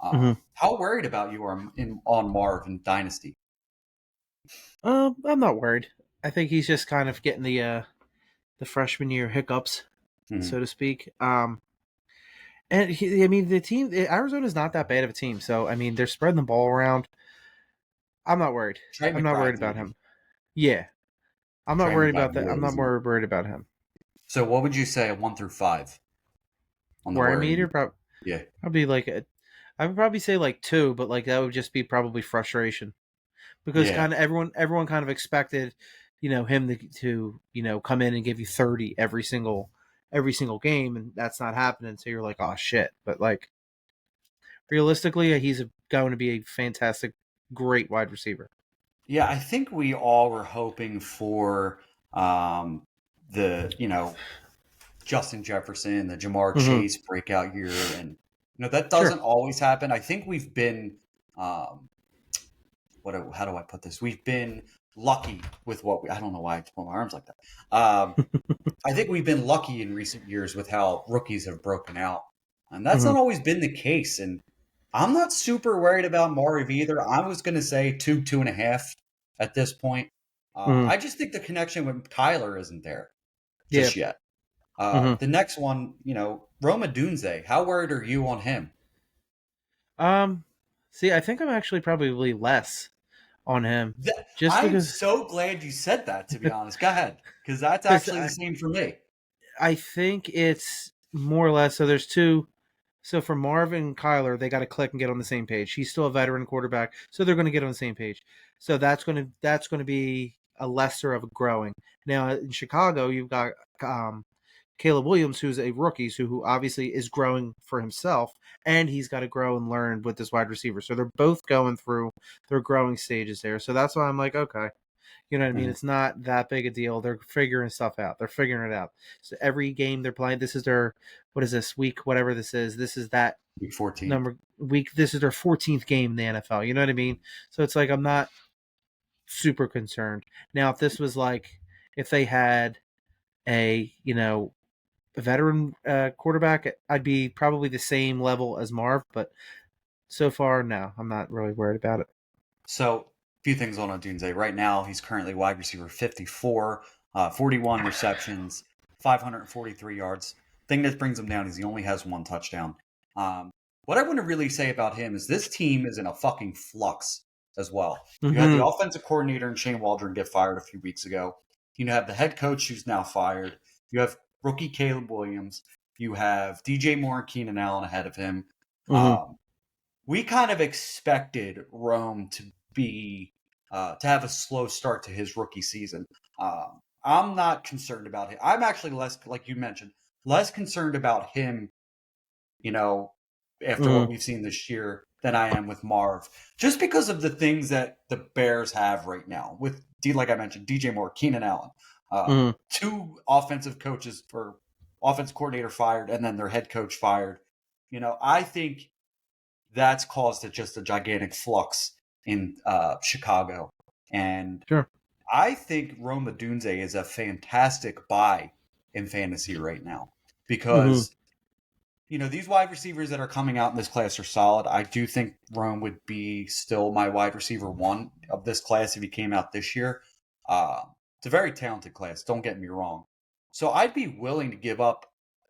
Mm-hmm. How worried about you are on Marv in Dynasty? I'm not worried. I think he's just kind of getting the freshman year hiccups, Hmm. so to speak. And I mean, the team Arizona's not that bad of a team, so I mean, they're spreading the ball around. I'm not worried. Trey I'm not worried McBride, about maybe. him. Yeah, I'm not Trey worried McBride about that. I'm really not isn't. worried about him. So what would you say a 1 through 5 on the Worry worry meter, meter? Yeah. probably like I would probably say like 2, but like that would just be probably frustration because Yeah. kind of everyone kind of expected, him to come in and give you 30 every single game, and that's not happening. So you're like, oh shit. But like realistically, he's going to be a fantastic, great wide receiver. Yeah, I think we all were hoping for um, the, Justin Jefferson, the Jamar Mm-hmm. Chase breakout year, and that Sure. doesn't always happen. I think we've been, um, how do I put this? We've been lucky with what I don't know why I pull my arms like that. I think we've been lucky in recent years with how rookies have broken out, and that's Mm-hmm. not always been the case. And I'm not super worried about Marv either. I was going to say 2.5 at this point. Mm-hmm. I just think the connection with Kyler isn't there Yeah. just yet. Mm-hmm. The next one, Roma Dunze. How worried are you on him? Um. See, I think I'm actually probably less on him, just I'm because so glad you said that, to be honest. Go ahead, because that's because actually the same for me. I think it's more or less. So there's two. So for Marvin and Kyler, they got to click and get on the same page. He's still a veteran quarterback, so they're going to get on the same page. So that's going to be a lesser of a growing. Now in Chicago, you've got Caleb Williams, who's a rookie, who obviously is growing for himself, and he's got to grow and learn with this wide receiver. So they're both going through their growing stages there. So that's why I'm like, okay, you know what I mean? Mhm. It's not that big a deal. They're figuring stuff out. They're figuring it out. So every game they're playing, this is their what is this week, whatever this is. This is that Week 14. number week. This is their 14th game in the NFL. You know what I mean? So it's like I'm not super concerned. Now, if this was like if they had a veteran quarterback, I'd be probably the same level as Marv. But so far, no, I'm not really worried about it. So, a few things on Odunze. Right now, he's currently wide receiver 54, 41 receptions, 543 yards. Thing that brings him down is he only has one touchdown. What I want to really say about him is this team is in a fucking flux as well. You had the Mm-hmm. offensive coordinator and Shane Waldron get fired a few weeks ago. You have the head coach who's now fired. You have rookie Caleb Williams. You have DJ Moore and Keenan Allen ahead of him. Mm-hmm. Um, we kind of expected Rome to have a slow start to his rookie season. I'm not concerned about him. I'm actually less, like you mentioned, less concerned about him. You know, after what Mm-hmm. we've seen this year, than I am with Marv, just because of the things that the Bears have right now with like I mentioned, DJ Moore, Keenan Allen, Mm-hmm. two offensive coaches or offensive coordinator fired, and then their head coach fired. I think that's caused just a gigantic flux in Chicago. And Sure. I think Rome Odunze is a fantastic buy in fantasy right now Mm-hmm. because, these wide receivers that are coming out in this class are solid. I do think Rome would be still my wide receiver one of this class if he came out this year. Uh, it's a very talented class, don't get me wrong. So I'd be willing to give up,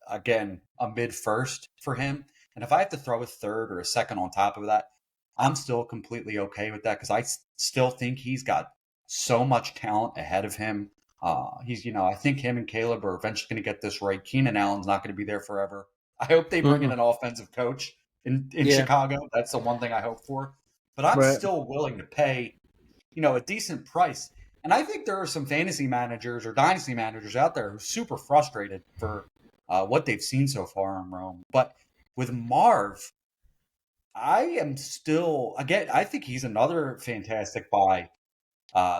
again, a mid first for him. And if I have to throw a third or a second on top of that, I'm still completely okay with that because still think he's got so much talent ahead of him. I think him and Caleb are eventually going to get this right. Keenan Allen's not going to be there forever. I hope they bring in Mm-hmm. an offensive coach in Yeah. Chicago. That's the one thing I hope for. But I'm Right. still willing to pay, a decent price. And I think there are some fantasy managers or dynasty managers out there who are super frustrated for what they've seen so far in Rome. But with Marv, I am still, again, I think he's another fantastic buy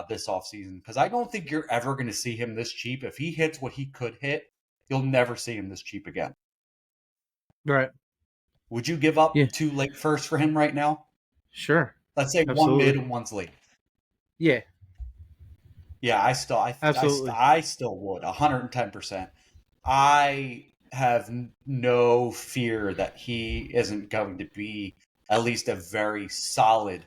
this offseason because I don't think you're ever going to see him this cheap. If he hits what he could hit, you'll never see him this cheap again. Right. Would you give up Yeah. two late first for him right now? Sure. Let's say one mid Absolutely. and one's late. Yeah. Yeah, Absolutely. I still would 110%. I have no fear that he isn't going to be at least a very solid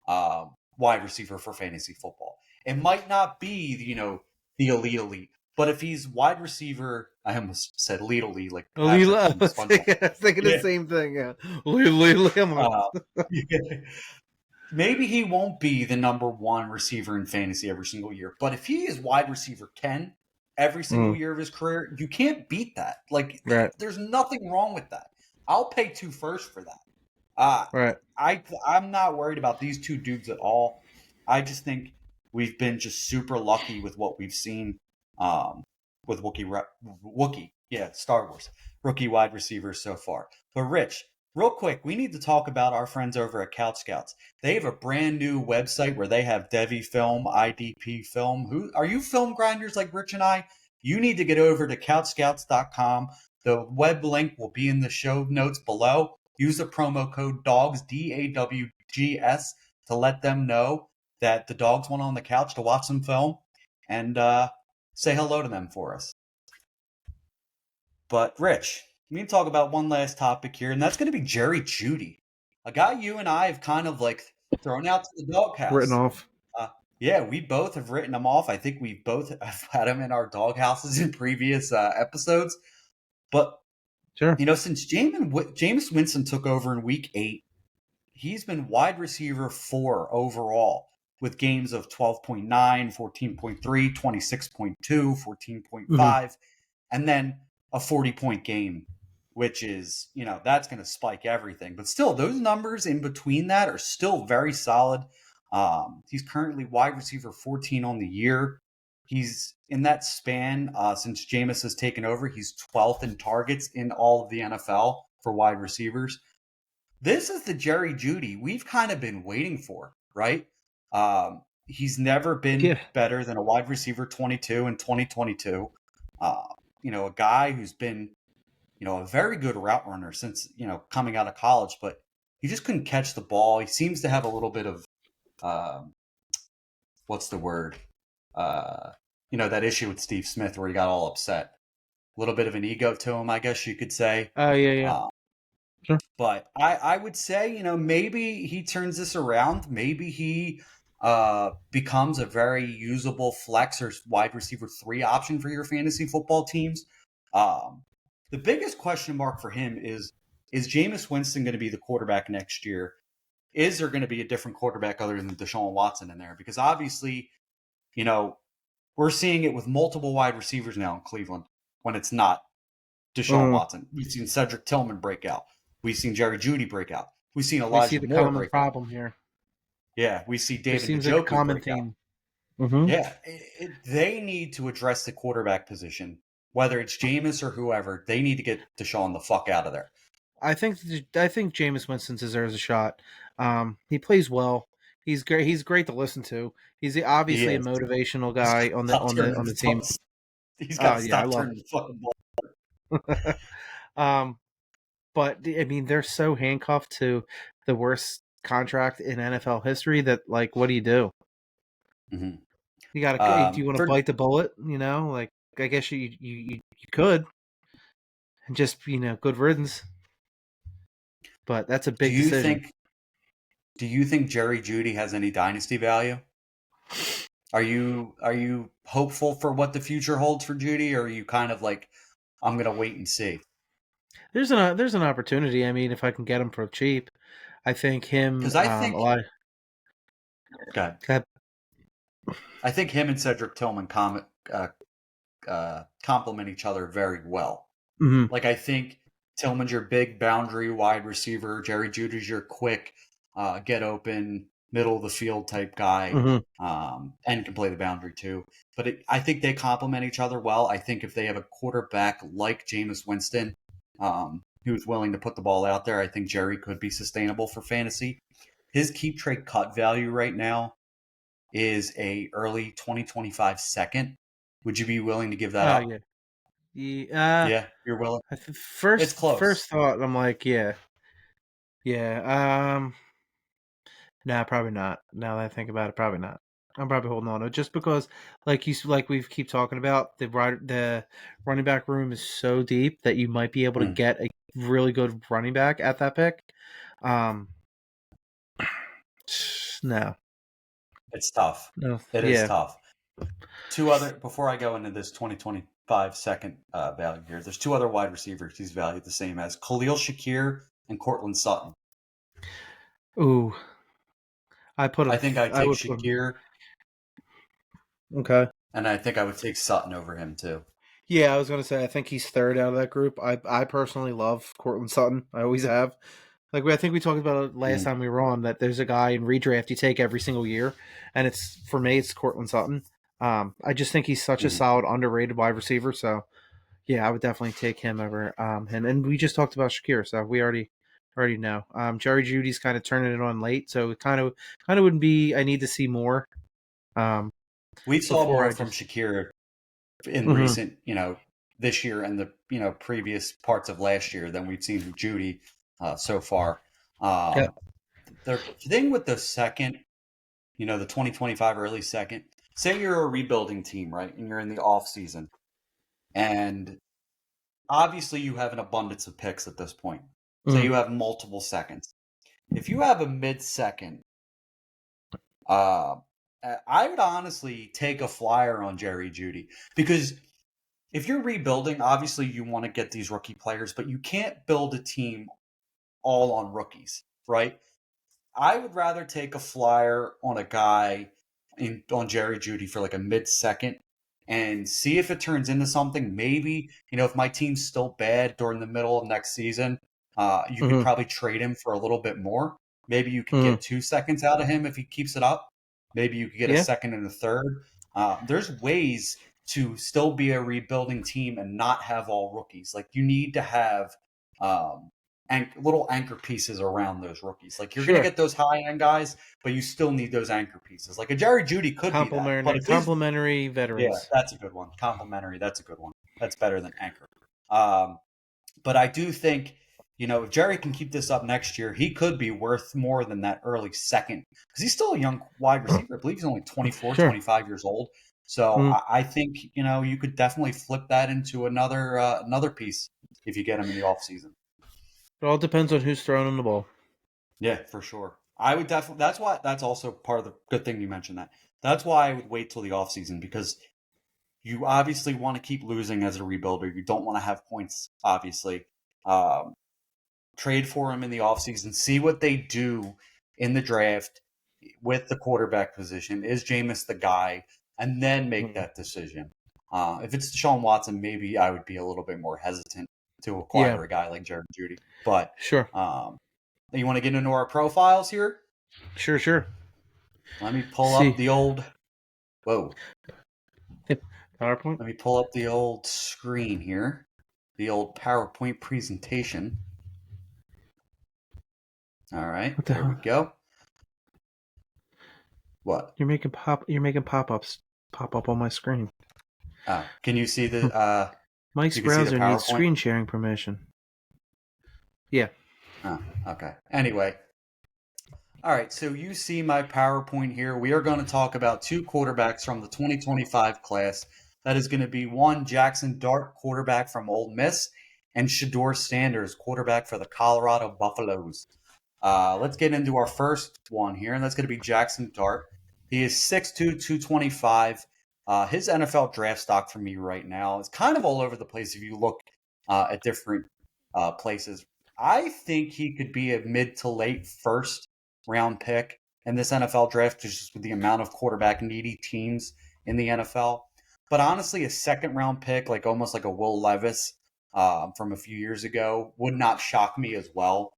wide receiver for fantasy football. It might not be, the elite, but if he's wide receiver, I almost said elite, like Patrick Leela, from SpongeBob. I was thinking the Yeah. same thing. Yeah. Leela. Uh, maybe he won't be the number one receiver in fantasy every single year, but if he is wide receiver 10 every single Mm, year of his career, you can't beat that. Like, right. there's nothing wrong with that. I'll pay two first for that. Uh, Right. I'm not worried about these two dudes at all. I just think we've been just super lucky with what we've seen with Wookie, yeah, Star Wars rookie wide receivers so far. But Rich, real quick, we need to talk about our friends over at Couch Scouts. They have a brand new website where they have Devi Film, IDP Film. Who are you film grinders like Rich and I? You need to get over to couchscouts.com. The web link will be in the show notes below. Use the promo code DAWGS, DAWGS, to let them know that the dogs went on the couch to watch some film and say hello to them for us. But, Rich, we can talk about one last topic here, and that's going to be Jerry Jeudy, a guy you and I have kind of like thrown out to the Written doghouse. off. Yeah, we both have written him off. I think we both have had him in our doghouses in previous episodes. But Sure. since Jameis Winston took over in Week 8, he's been wide receiver 4 overall with games of 12.9, 14.3, 26.2, Mm-hmm. 14.5, and then a 40-point game, which is, that's going to spike everything. But still, those numbers in between that are still very solid. He's currently wide receiver 14 on the year. He's in that span since Jameis has taken over. He's 12th in targets in all of the NFL for wide receivers. This is the Jerry Jeudy we've kind of been waiting for, right? He's never been Yeah. better than a wide receiver 22 in 2022. A guy who's been, a very good route runner since, coming out of college, but he just couldn't catch the ball. He seems to have a little bit of, um, what's the word? That issue with Steve Smith where he got all upset. A little bit of an ego to him, I guess you could say. Oh, yeah, yeah. Uh, Sure. But I would say, maybe he turns this around. Maybe he becomes a very usable flex or wide receiver 3 option for your fantasy football teams. Um, the biggest question mark for him is Jameis Winston going to be the quarterback next year? Is there going to be a different quarterback other than Deshaun Watson in there? Because obviously, you know, we're seeing it with multiple wide receivers now in Cleveland when it's not Deshaun Mm. Watson. We've seen Cedric Tillman break out. We've seen Jerry Jeudy break out. We've seen We see Elijah the Moore common break out. problem here. Yeah, we see There David seems like a Njoku common break out. theme. Mm-hmm. Yeah, they need to address the quarterback position. Whether it's Jameis or whoever, they need to get Deshaun the fuck out of there. I think Jameis Winston deserves a shot. He plays well. He's great. He's great to listen to. He's He obviously a is. motivational He's got guy to stop turning on the the team. He's got Oh to yeah, I stop love turning the fucking ball. it. But I mean, they're so handcuffed to the worst contract in NFL history that like, what do you do? Mm-hmm. You gotta. Do you want to For bite the bullet? Like I guess you could, and just good riddance. But that's a do big you decision. think do you think Jerry Jeudy has any dynasty value? Are you hopeful for what the future holds for Jeudy, or are you kind of like, I'm gonna wait and see? There's an opportunity. I mean, if I can get him for cheap, I think him Because I a think, lot. God, Of, I think him and Cedric Tillman complement each other very well. mm-hmm, Like I think Tillman's your big boundary wide receiver. Jerry Judy's your quick, get open, middle of the field type guy, mm-hmm. and can play the boundary too. But I think they complement each other well. I think if they have a quarterback like Jameis Winston, who's willing to put the ball out there, I think Jerry could be sustainable for fantasy. His keep trade cut value right now is a early 2025 second. Would you be willing to give that Oh up? yeah. Yeah. Yeah, you're willing. It's First close. thought, I'm like, yeah, yeah. Nah, probably not. Now that I think about it, probably not. I'm probably holding on to it just because, like we keep talking about, the running back room is so deep that you might be able to Mm, get a really good running back at that pick. Um, no, it's tough. no, It is yeah. tough. Two other, before I go into this 2025 second value here, there's two other wide receivers he's valued the same as Khalil Shakir and Cortland Sutton. Ooh, I think I'd I take would put him. Shakir, Okay. and I think I would take Sutton over him too. Yeah, I was gonna say I think he's third out of that group. I personally love Cortland Sutton. I always have. I think we talked about it last Mm, time we were on that there's a guy in redraft you take every single year, and it's for me it's Cortland Sutton. I just think he's such a mm. solid underrated wide receiver. So yeah, I would definitely take him over him. And we just talked about Shakir, so we already know. Jerry Judy's kind of turning it on late, so it kind of wouldn't be. I need to see more um, We saw before more I from just. Shakir in Hmm. recent, this year and the previous parts of last year than we've seen from Judy so far. Yeah. Um, the thing with the second, the 2025 early second, say you're a rebuilding team, right? And you're in the off season. And obviously you have an abundance of picks at this point. Say Mm-hmm. you have multiple seconds. If you have a mid second, uh, I would honestly take a flyer on Jerry Jeudy because if you're rebuilding, obviously you want to get these rookie players, but you can't build a team all on rookies, right? I would rather take a flyer on a guy on Jerry Jeudy for like a mid second and see if it turns into something. Maybe, if my team's still bad during the middle of next season, you could Mm-hmm. probably trade him for a little bit more. Maybe you could Mm-hmm. get 2 seconds out of him if he keeps it up. Maybe you could get a Yeah. second and a third. There's ways to still be a rebuilding team and not have all rookies. Like you need to have um, little anchor pieces around those rookies. Like you're going to Sure. get those high end guys, but you still need those anchor pieces. Like a Jerry Jeudy could be that, but if his Complimentary yeah, veterans. that's a good one. Complimentary, that's a good one. That's better than anchor. Um, but I do think if Jerry can keep this up next year, he could be worth more than that early second because he's still a young wide receiver. I believe he's only 24, Sure. 25 years old. So Mm. I think you could definitely flip that into another piece if you get him in the offseason. It all depends on who's throwing him the ball. Yeah, for sure. I would definitely. That's why. That's also part of the good thing you mentioned that. That's why I would wait till the offseason because you obviously want to keep losing as a rebuilder. You don't want to have points, obviously. Um, Trade for him in the offseason, see what they do in the draft with the quarterback position. Is Jameis the guy? And then make Mhm. that decision. If it's Deshaun Watson, maybe I would be a little bit more hesitant to Yeah, acquire a guy like Jerry Jeudy. But sure, um, you want to get into our profiles here? sure. Let me pull up See, the old. Whoa. PowerPoint. Let me pull up the old screen here. The old PowerPoint presentation. All right, What the there we hell? go. What? You're making pop-ups pop up on my screen. Oh, can you see Hmm. the Mike's you can see the browser needs PowerPoint? screen sharing permission. Yeah. Oh, okay. Anyway, all right, so you see my PowerPoint here. We are going to talk about two quarterbacks from the 2025 class. That is going to be one Jaxson Dart, quarterback from Ole Miss, and Shedeur Sanders, quarterback for the Colorado Buffaloes. Let's get into our first one here, and that's going to be Jaxson Dart. He is 6'2", 225. His NFL draft stock for me right now is kind of all over the place if you look at different places. I think he could be a mid to late first round pick in this NFL draft just with the amount of quarterback needy teams in the NFL. But honestly, a second round pick, like almost like a Will Levis from a few years ago, would not shock me as well.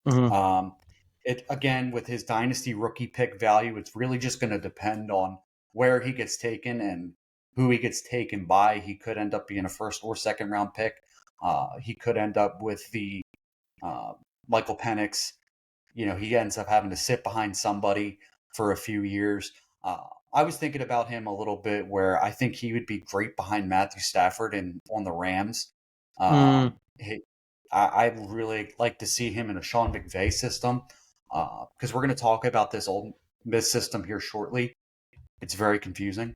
Hmm. Um, it again with his dynasty rookie pick value, it's really just going to depend on where he gets taken and who he gets taken by. He could end up being a first or second round pick. He could end up with the uh, Michael Penix. He ends up having to sit behind somebody for a few years. Uh, I was thinking about him a little bit where I think he would be great behind Matthew Stafford and on the Rams. Mm. He, I really like to see him in a Sean McVay system because we're going to talk about this old Miss system here shortly. It's very confusing.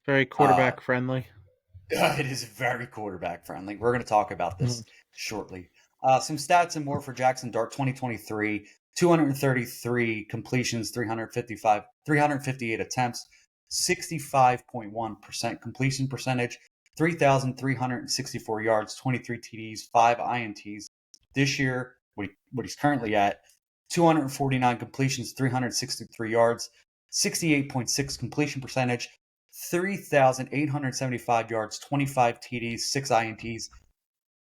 Very Uh, quarterback friendly. it is very quarterback friendly. We're going to talk about Mhm. this shortly. Some stats and more for Jaxson Dart 2023, 233 completions, 358 attempts, 65.1% completion percentage, 3,364 yards, 23 TDs, 5 INTs. This year, what he's currently at, 249 completions, 363 yards, 68.6 completion percentage, 3,875 yards, 25 TDs, 6 INTs.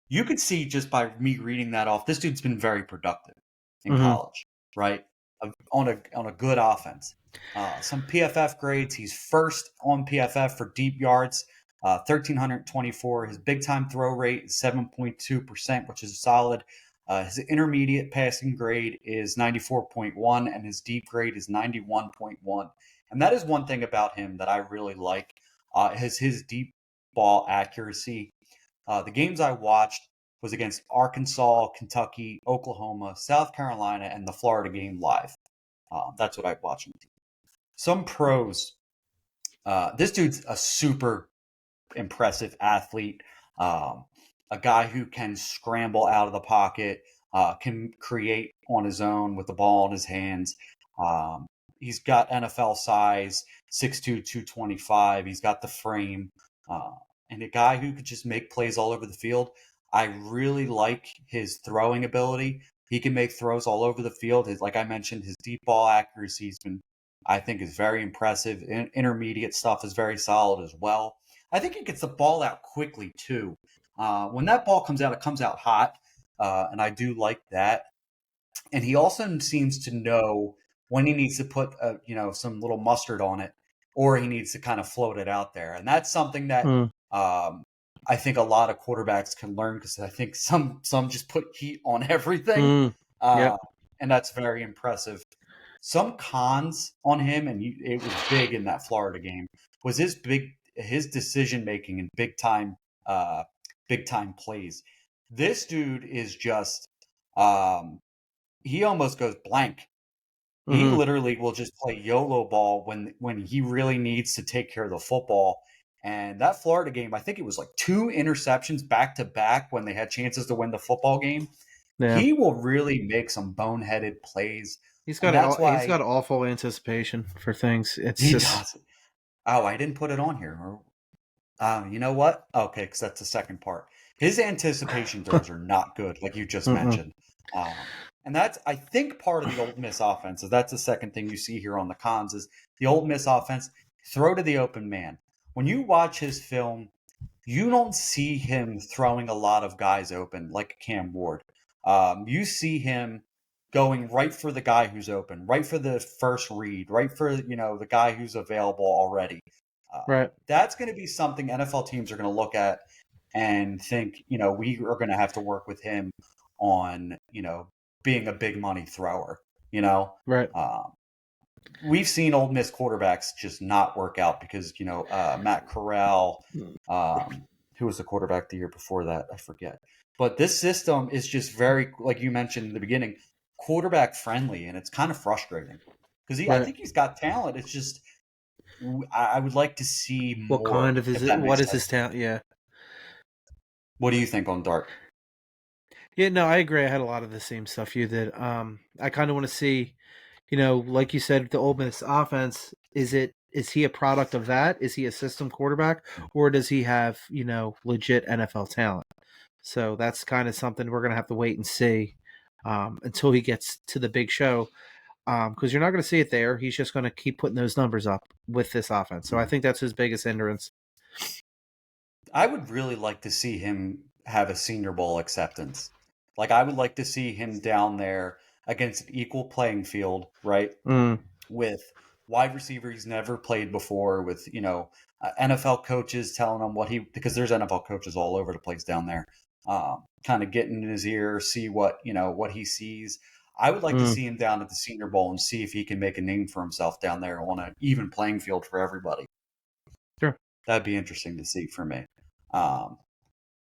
You could see just by me reading that off, this dude's been very productive in Mhm. college, right? On a good offense. Some PFF grades. He's first on PFF for deep yards, 1,324. His big time throw rate is 7.2%, which is solid. His intermediate passing grade is 94.1, and his deep grade is 91.1. And that is one thing about him that I really like is his deep ball accuracy. The games I watched was against Arkansas, Kentucky, Oklahoma, South Carolina, and the Florida game live. That's what I watched. Some pros. This dude's a super impressive athlete. Um, a guy who can scramble out of the pocket, can create on his own with the ball in his hands. Um, he's got NFL size, 6'2", 225. He's got the frame, uh, and a guy who could just make plays all over the field. I really like his throwing ability. He can make throws all over the field. Like I mentioned, his deep ball accuracy has been, I think, is very impressive. Intermediate stuff is very solid as well. I think he gets the ball out quickly too. When that ball comes out, it comes out hot, and I do like that. And he also seems to know when he needs to put some little mustard on it, or he needs to kind of float it out there, and that's something that Mm. um, I think a lot of quarterbacks can learn because I think some just put heat on everything, Mm. uh, Yep. and that's very impressive. Some cons on him, and it was big in that Florida game, was his decision making in uh, big time plays. This dude is just um, he almost goes blank. He Mhm. literally will just play YOLO ball when he really needs to take care of the football. And that Florida game, I think it was like two interceptions back to back when they had chances to win the football game. Yeah. he will really make some boneheaded plays. He's And got that's he's why got awful anticipation for things. It's he just does. Oh, I didn't put it on here. You know what? Okay, because that's the second part. His anticipation throws are not good, like you just mm-mm. mentioned. And that's, I think, part of the Ole Miss offense. Is that's the second thing you see here on the cons is the Ole Miss offense throw to the open man. When you watch his film, you don't see him throwing a lot of guys open like Cam Ward. You see him going right for the guy who's open, right for the first read, right for the guy who's available already. Right. That's going to be something NFL teams are going to look at and think, we are going to have to work with him on, being a big money thrower. You know, Right. um, we've seen Ole Miss quarterbacks just not work out because Matt Corral, who was the quarterback the year before that, I forget. But this system is just very, like you mentioned in the beginning, quarterback friendly, and it's kind of frustrating because I Right. think he's got talent. It's just I would like to see What kind more, of is if it? that What makes is sense. his talent? Yeah. What do you think on Dart? Yeah, no, I agree. I had a lot of the same stuff you did. I kind of want to see, like you said, the Ole Miss offense. Is he a product of that? Is he a system quarterback, or does he have legit NFL talent? So that's kind of something we're gonna have to wait and see until he gets to the big show. Because you're not going to see it there. He's just going to keep putting those numbers up with this offense. So I think that's his biggest hindrance. I would really like to see him have a Senior Bowl acceptance. Like I would like to see him down there against an equal playing field, right? Mm, With wide receiver he's never played before, with NFL coaches telling him because there's NFL coaches all over the place down there, kind of getting in his ear, see what he sees. I would like to mm, see him down at the Senior Bowl and see if he can make a name for himself down there on an even playing field for everybody. sure. That'd be interesting to see for me. Um,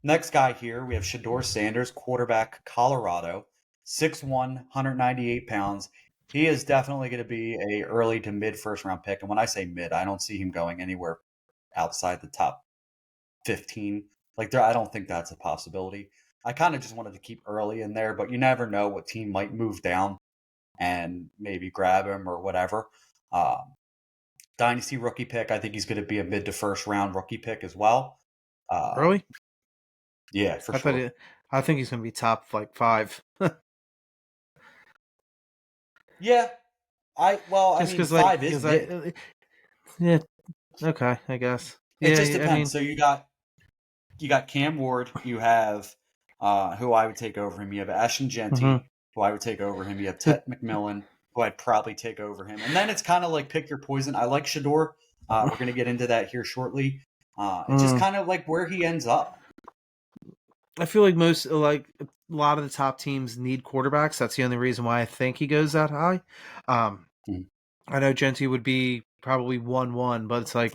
Next guy here, we have Shedeur Sanders, quarterback, Colorado, 6'1", 198 pounds. He is definitely going to be a early to mid first round pick. And when I say mid, I don't see him going anywhere outside the top 15. Like I don't think that's a possibility. I kind of just wanted to keep early in there, but you never know what team might move down and maybe grab him or whatever. Um, Dynasty rookie pick, I think he's going to be a mid to first round rookie pick as well. Really? Yeah, for I thought sure. it, I think he's going to be top like 5. Yeah, I Just mean, because like five is because mid. yeah, okay, I guess. It Yeah, just I depends. mean, So you got Cam Ward. You have who I would take over him. You have Ashton mhm. Genty, who I would take over him. You have So, Ted McMillan, who I'd probably take over him. And then it's kind of like pick your poison. I like Shedeur. We're going to get into that here shortly. It's just mm, kind of like where he ends up. I feel like a lot of the top teams need quarterbacks. That's the only reason why I think he goes that high. Um, Mm. I know Genty would be probably 1-1, but it's like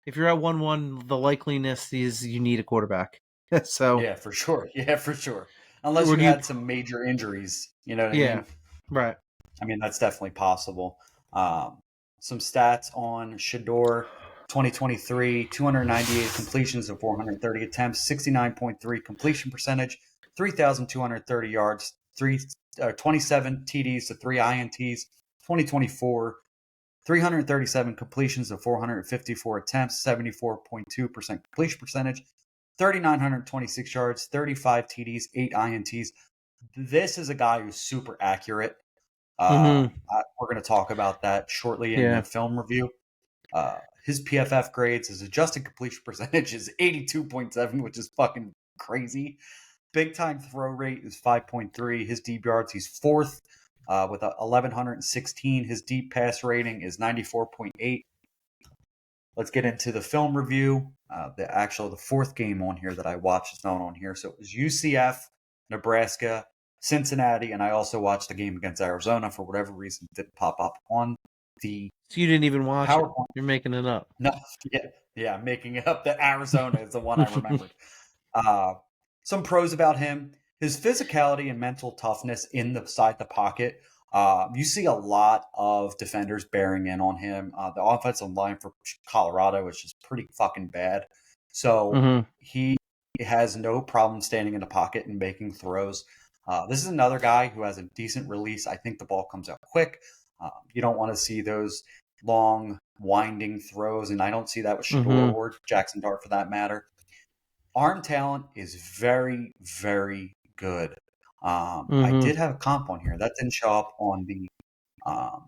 if you're at 1-1, the likeliness is you need a quarterback. So Yeah, for sure. Yeah, for sure. Unless would you you? had some major injuries, you know what I Yeah, mean? right. I mean, that's definitely possible. Um, some stats on Shedeur 2023 298 completions of 430 attempts, 69.3 completion percentage, 3,230 yards, 27 TDs to 3 INTs. 2024 337 completions of 454 attempts, 74.2% completion percentage, 3,926 yards, 35 TDs, 8 INTs. This is a guy who's super accurate. Mm-hmm. We're going to talk about that shortly in the Yeah. film review. His PFF grades, his adjusted completion percentage is 82.7, which is fucking crazy. Big time throw rate is 5.3. His deep yards, he's fourth with 1,116. His deep pass rating is 94.8. Let's get into the film review. The fourth game on here that I watched is not on here. So it was UCF, Nebraska, Cincinnati, and I also watched a game against Arizona for whatever reason it didn't pop up on the So you didn't even watch it. PowerPoint. You're making it up. No, yeah, making it up that Arizona is the one I remembered. Uh, some pros about him: his physicality and mental toughness inside the pocket. You see a lot of defenders bearing in on him. The offensive line for Colorado is just pretty fucking bad. So Mm-hmm. he has no problem standing in the pocket and making throws. This is another guy who has a decent release. I think the ball comes out quick. You don't want to see those long, winding throws, and I don't see that with Shedeur Mm-hmm. or Jaxson Dart for that matter. Arm talent is very, very good. I Mm-hmm. did have a comp on here that didn't show up um,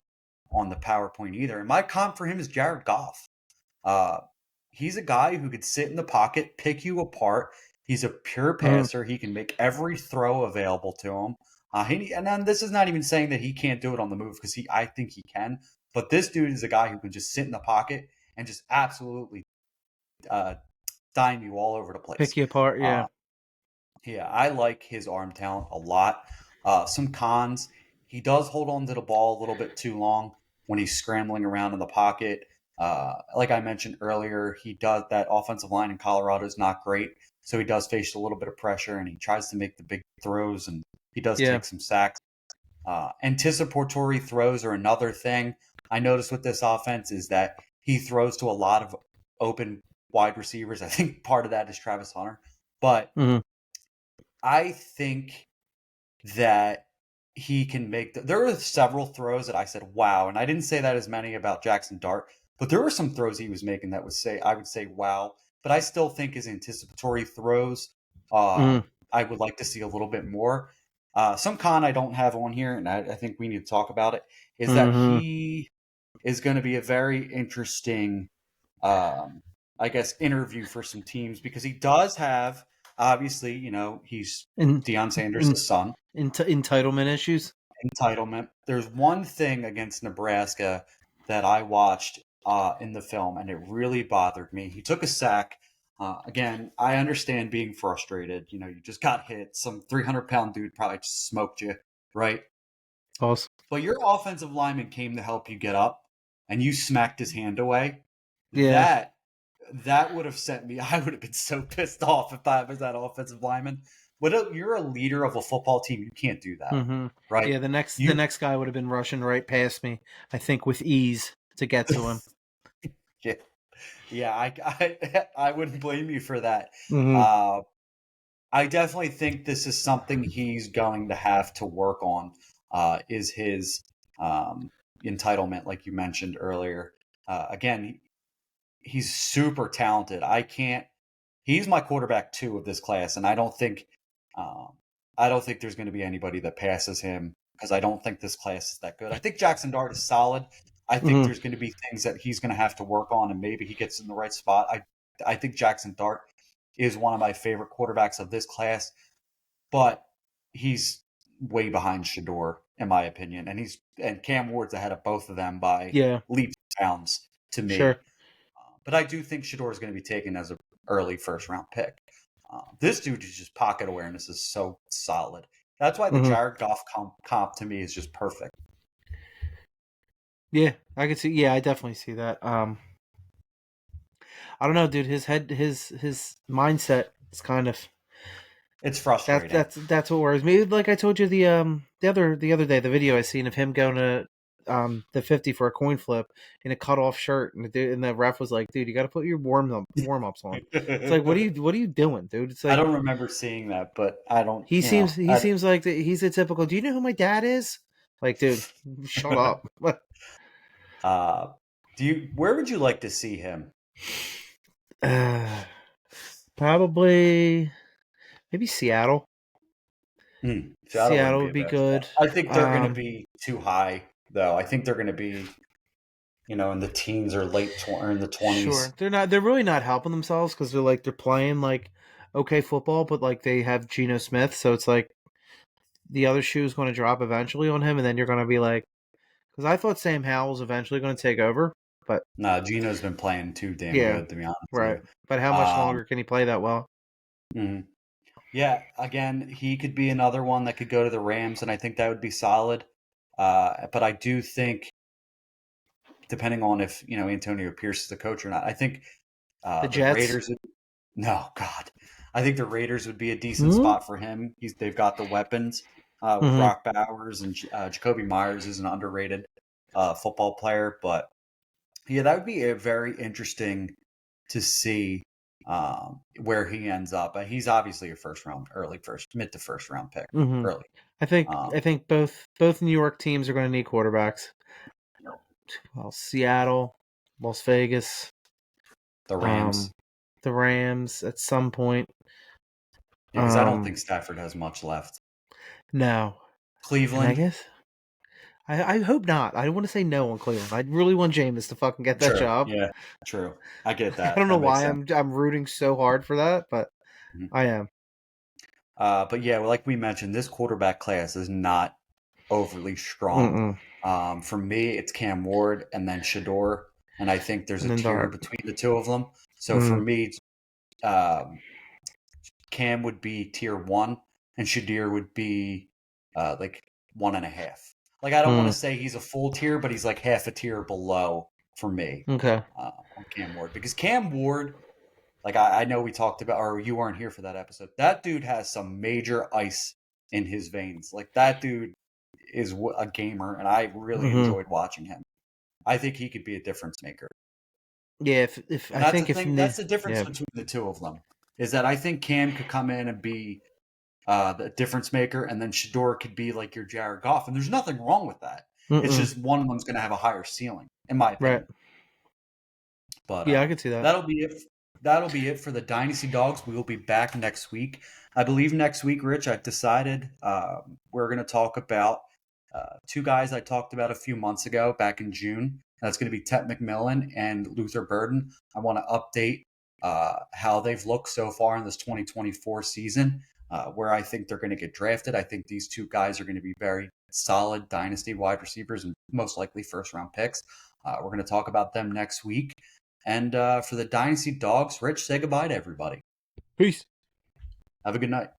on the PowerPoint either. And my comp for him is Jared Goff. Uh, he's a guy who could sit in the pocket, pick you apart. He's a pure Mm-hmm. passer. He can make every throw available to him. And then this is not even saying that he can't do it on the move because I think he can. But this dude is a guy who can just sit in the pocket and just absolutely uh, dime you all over the place. Pick you apart, Uh, yeah. yeah, I like his arm talent a lot. Some cons, he does hold on to the ball a little bit too long when he's scrambling around in the pocket. Like I mentioned earlier, he does that offensive line in Colorado is not great, so he does face a little bit of pressure, and he tries to make the big throws, and he does Yeah. take some sacks. Anticipatory throws are another thing I noticed with this offense is that he throws to a lot of open wide receivers. I think part of that is Travis Hunter, but Mm-hmm. I think that he can make there were several throws that I said wow, and I didn't say that as many about Jaxson Dart, but there were some throws he was making that I would say wow, but I still think his anticipatory throws Mm-hmm. I would like to see a little bit more. Some con I don't have on here, and I think we need to talk about it, is that Mm-hmm. he is going to be a very interesting um, I guess, interview for some teams because he does have, obviously, he's In, Deion in, Sanders' son, entitlement issues. entitlement. There's one thing against Nebraska that I watched in the film, and it really bothered me. He took a sack. Again, I understand being frustrated. You just got hit. Some 300-pound dude probably just smoked you, right? Awesome. But your offensive lineman came to help you get up, and you smacked his hand away. Yeah. That that would have sent me. I would have been so pissed off if I was that offensive lineman. But you're a leader of a football team. You can't do that, Mm-hmm. right? Yeah, the You, next guy would have been rushing right past me, I think, with ease to get to him. yeah, yeah. I wouldn't blame you for that. Mm-hmm. Uh, I definitely think this is something he's going to have to work on. Is his entitlement, like you mentioned earlier? Again, he's super talented. I can't. He's my quarterback two of this class, and um, I don't think there's going to be anybody that passes him because I don't think this class is that good. I think Jaxson Dart is solid. I think Mm-hmm. there's going to be things that he's going to have to work on, and maybe he gets in the right spot. I think Jaxson Dart is one of my favorite quarterbacks of this class, but he's way behind Shedeur, in my opinion, and Cam Ward's ahead of both of them by Yeah, leaps and bounds to me. sure. But I do think Shedeur is going to be taken as an early first round pick. This dude is just pocket awareness is so solid. That's why the Mm-hmm. Jared Goff comp to me is just perfect. Yeah, I can see. Yeah, I definitely see that. I don't know, dude. His mindset is kind of It's frustrating. that's what worries me. Like I told you the other day, the video I seen of him going to the 50 for a coin flip in a cut off shirt, and the ref was like, "Dude, you got to put your warm ups on." It's like, what are you doing, dude? It's I like don't remember seeing that, but I don't. he seems like he's a typical. Do you know who my dad is? Like, dude, shut up. uh, do you? Where would you like to see him? Uh, probably maybe Seattle. Seattle wouldn't Seattle be would a be bad spot. good. I think they're going to Um, be too high, though. I think they're going to be, in the teens or or in the 20s. Sure, they're not. They're really not helping themselves because they're playing like okay football, but like they have Geno Smith, so it's like the other shoe is going to drop eventually on him, and then you're going to be like, because I thought Sam Howell's eventually going to take over, but Nah, Gino's been playing too damn yeah, good, to be honest with right. you. But how much Um, longer can he play that well? mhm. Yeah, again, he could be another one that could go to the Rams, and I think that would be solid. But I do think, depending on if Antonio Pierce is the coach or not, I think The the Jets. Raiders. No, God, I think the Raiders would be a decent Hmm. spot for him. They've got the weapons with Mm-hmm. Brock Bowers and Jacoby Myers is an underrated football player, but yeah, that would be a very interesting to see. where he ends up. He's obviously a mid to first round pick Hmm. early. I think both New York teams are going to need quarterbacks. Well, Seattle, Las Vegas, The Rams. um, the Rams at some point. Yeah, because I don't think Um, Stafford has much left. no, and I Cleveland. guess I hope not. I don't want to say no on Cleveland. I really want Jameis to fucking get that True. job. Yeah. True. I get I that. don't know That makes why sense. I'm rooting so hard for that, but Mhm. I am. But yeah, like we mentioned, this quarterback class is not overly strong. Mm-mm. For me, it's Cam Ward and then Shedeur, and I think there's And a then tier Dart. between the two of them. So for Mm, me, um, Cam would be tier one, and Shadir would be like 1.5. Like I don't want to mm, say he's a full tier, but he's like half a tier below for me okay. on Cam Ward because Cam Ward, like I know we talked about, or you weren't here for that episode. That dude has some major ice in his veins. Like that dude is a gamer, and I really Hmm. enjoyed watching him. I think he could be a difference maker. Yeah, if And I that's the think if thing. That's the difference yeah. between the two of them. Is that I think Cam could come in and be the difference maker, and then Shador could be like your Jared Goff, and there's nothing wrong with that. It's Mm-mm. just one of them's going to have a higher ceiling, in my Right. opinion. But Yeah, I could see that. that'll be it. That'll be it for the Dynasty Dogs. We will be back next week. I believe next week, Rich. I've decided we're going to talk about two guys I talked about a few months ago, back in June. That's going to be Tet McMillan and Luther Burden. I want to update how they've looked so far in this 2024 season, where I think they're going to get drafted. I think these two guys are going to be very solid dynasty wide receivers and most likely first round picks. We're going to talk about them next week. And for the Dynasty Dogs, Rich, say goodbye to everybody. Peace. Have a good night.